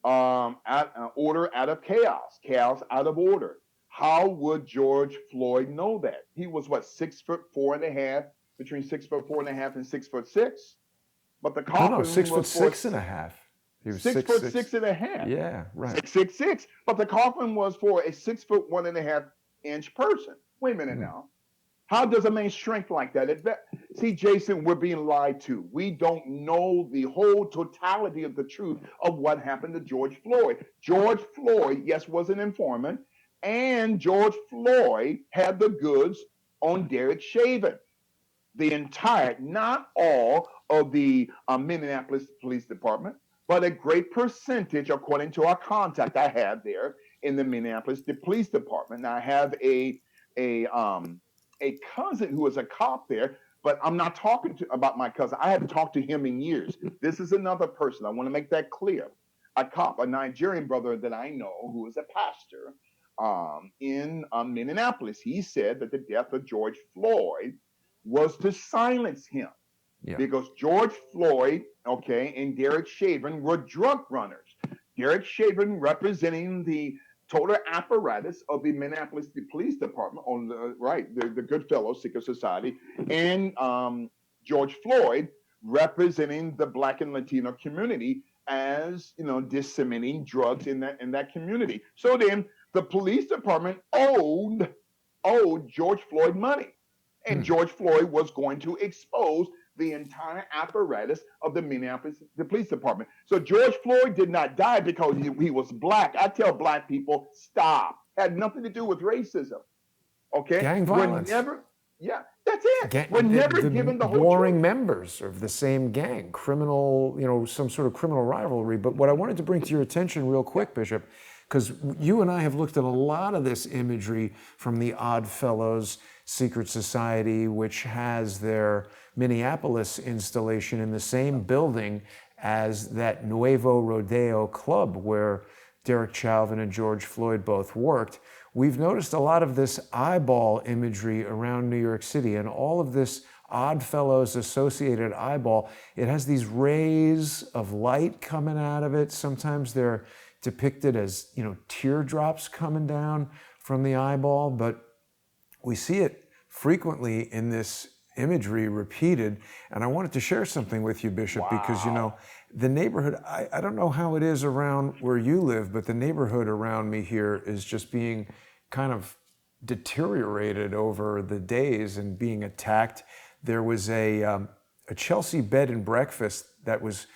Order out of chaos, chaos out of order. How would George Floyd know that? He was 6'4.5", between 6'4.5" and 6'6". But the coffin was 6'6.5". He was 6'6.5". Yeah, right. 6'6". But the coffin was for a 6'1.5" person. Wait a minute now. How does a man strength like that? See, Jason, we're being lied to. We don't know the whole totality of the truth of what happened to George Floyd. George Floyd, yes, was an informant, and George Floyd had the goods on Derek Chauvin. The entire, not all of the Minneapolis Police Department, but a great percentage, according to our contact I have there in the Minneapolis Police Department. Now, I have a cousin who was a cop there, but I'm not talking about my cousin. I haven't talked to him in years. This is another person. I want to make that clear. A cop, a Nigerian brother that I know who is a pastor, in Minneapolis. He said that the death of George Floyd was to silence him Yeah. because George Floyd, okay, and Derek Chauvin were drug runners. Derek Chauvin representing the total apparatus of the Minneapolis Police Department on the right, the Goodfellows Secret Society, and George Floyd representing the Black and Latino community as disseminating drugs in that community. So then the police department owed George Floyd money, and George Floyd was going to expose the entire apparatus of the Minneapolis Police Department. So George Floyd did not die because he was black. I tell black people, stop. Had nothing to do with racism. Okay? Gang violence. Yeah, that's it. We're never given the whole warring truth. members of the same gang, criminal, some sort of criminal rivalry. But what I wanted to bring to your attention real quick, Bishop, because you and I have looked at a lot of this imagery from the Oddfellows Secret Society, which has their Minneapolis installation in the same building as that Nuevo Rodeo club where Derek Chauvin and George Floyd both worked. We've noticed a lot of this eyeball imagery around New York City, and all of this Oddfellows associated eyeball. It has these rays of light coming out of it. Sometimes they're depicted as, teardrops coming down from the eyeball, but we see it frequently in this imagery repeated. And I wanted to share something with you, Bishop, because, the neighborhood, I don't know how it is around where you live, but the neighborhood around me here is just being kind of deteriorated over the days and being attacked. There was a Chelsea bed and breakfast that was,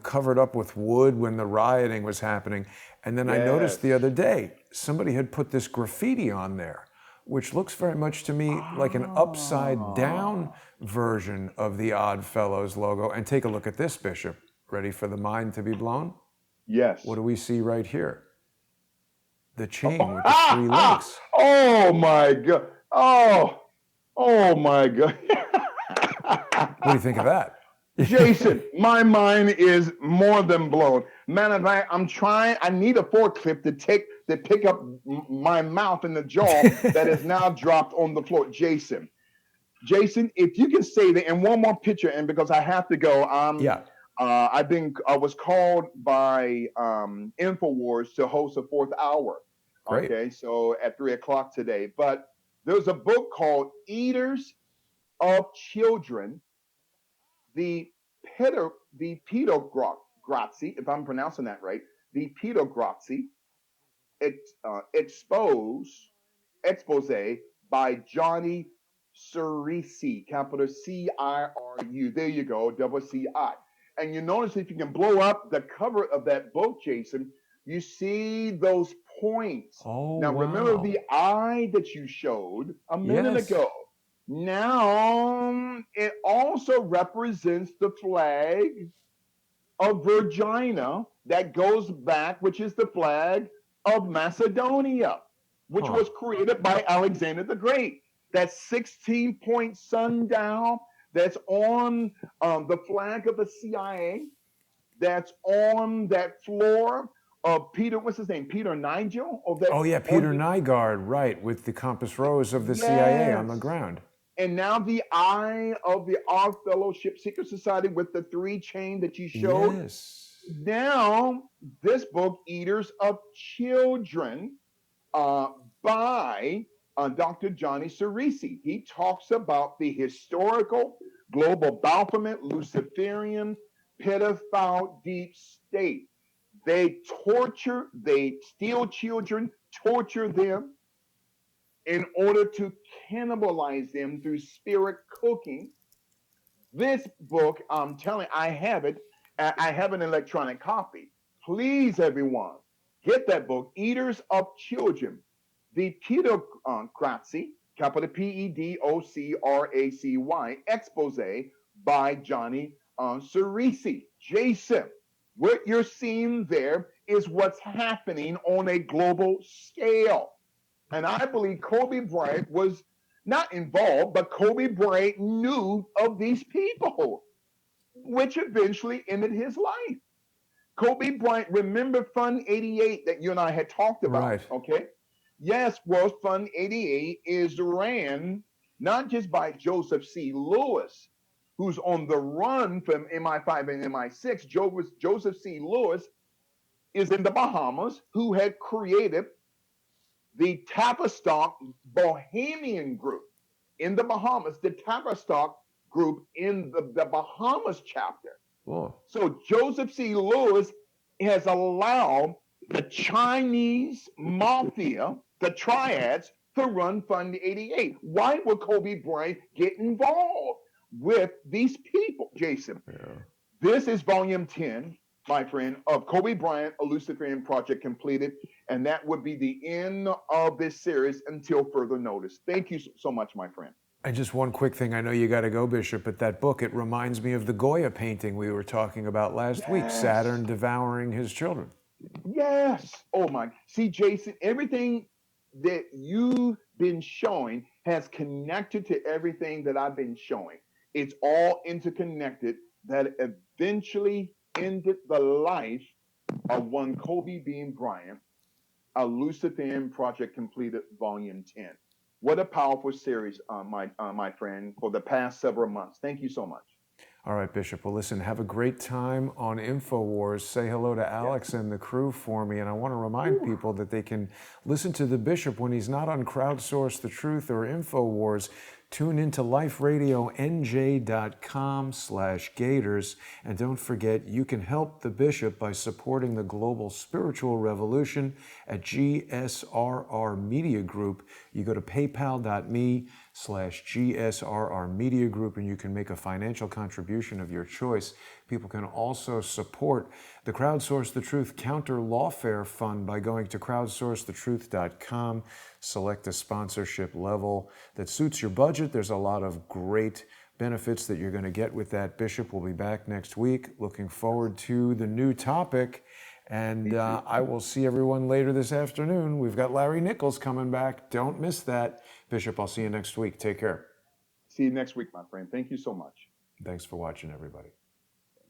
covered up with wood when the rioting was happening. And then I noticed the other day, somebody had put this graffiti on there, which looks very much to me like an upside down version of the Oddfellows logo. And take a look at this, Bishop. Ready for the mind to be blown? Yes. What do we see right here? The chain with the three links. Oh my God. Oh my God. What do you think of that? Jason, my mind is more than blown. Man, I need a forklift to pick up my mouth in the jaw that is now dropped on the floor. Jason, if you can say that, and one more picture, and because I have to go, I was called by InfoWars to host a fourth hour. Great. Okay, so at 3:00 today. But there's a book called Eaters of Children, the pedograzzi, if I'm pronouncing that right, the pedograzzi expose by Johnny Cirisi, capital Ciru. There you go, double CI. And you notice if you can blow up the cover of that book, Jason, you see those points. Now, remember the eye that you showed a minute ago. Now, it also represents the flag of Virginia that goes back, which is the flag of Macedonia, which was created by Alexander the Great. That 16-point sundial that's on the flag of the CIA, that's on that floor of Peter, what's his name? Peter Nigel? Peter Nygaard, right, with the compass rose of the CIA on the ground. And now the eye of the Odd Fellowship Secret Society with the 3 chain that you showed. Yes. Now, this book, Eaters of Children, by Dr. Johnny Cirisi. He talks about the historical global Baphomet, Luciferian, pedophile deep state. They steal children, torture them in order to cannibalize them through spirit cooking. This book, I'm telling you, I have it. I have an electronic copy. Please, everyone, get that book, Eaters of Children, the pedocracy, capital PEDOCRACY, expose by Johnny Cirisi. Jason, what you're seeing there is what's happening on a global scale. And I believe Kobe Bryant was not involved, but Kobe Bryant knew of these people, which eventually ended his life. Kobe Bryant, remember Fund 88 that you and I had talked about, right. Okay? Yes, World Fund 88 is ran not just by Joseph C. Lewis, who's on the run from MI5 and MI6. Joseph C. Lewis is in the Bahamas, who had created the Tavistock Bohemian group in the Bahamas, the Tavistock group in the Bahamas chapter. Whoa. So Joseph C. Lewis has allowed the Chinese mafia, the triads, to run Fund 88. Why would Kobe Bryant get involved with these people, Jason? Yeah. This is volume 10, my friend, of Kobe Bryant, a Luciferian project completed. And that would be the end of this series until further notice. Thank you so much, my friend. And just one quick thing, I know you got to go, Bishop, but that book, it reminds me of the Goya painting we were talking about last week, Saturn devouring his children. Yes. Oh my. See, Jason, everything that you've been showing has connected to everything that I've been showing. It's all interconnected that eventually ended the life of one Kobe Bean Bryant, a Luciferian project completed, volume 10. What a powerful series, my friend, for the past several months. Thank you so much. All right, Bishop. Well, listen, have a great time on InfoWars. Say hello to Alex and the crew for me. And I want to remind people that they can listen to the Bishop when he's not on Crowdsource The Truth or InfoWars. Tune into liferadionj.com/Gaiters. And don't forget, you can help the Bishop by supporting the global spiritual revolution at GSRR Media Group. You go to paypal.me/GSRR Media Group, and you can make a financial contribution of your choice. People can also support the Crowdsource The Truth Counter Lawfare Fund by going to crowdsourcethetruth.com. Select a sponsorship level that suits your budget. There's a lot of great benefits that you're going to get with that. Bishop will be back next week. Looking forward to the new topic. And I will see everyone later this afternoon. We've got Larry Nichols coming back. Don't miss that. Bishop, I'll see you next week. Take care. See you next week, my friend. Thank you so much. Thanks for watching, everybody.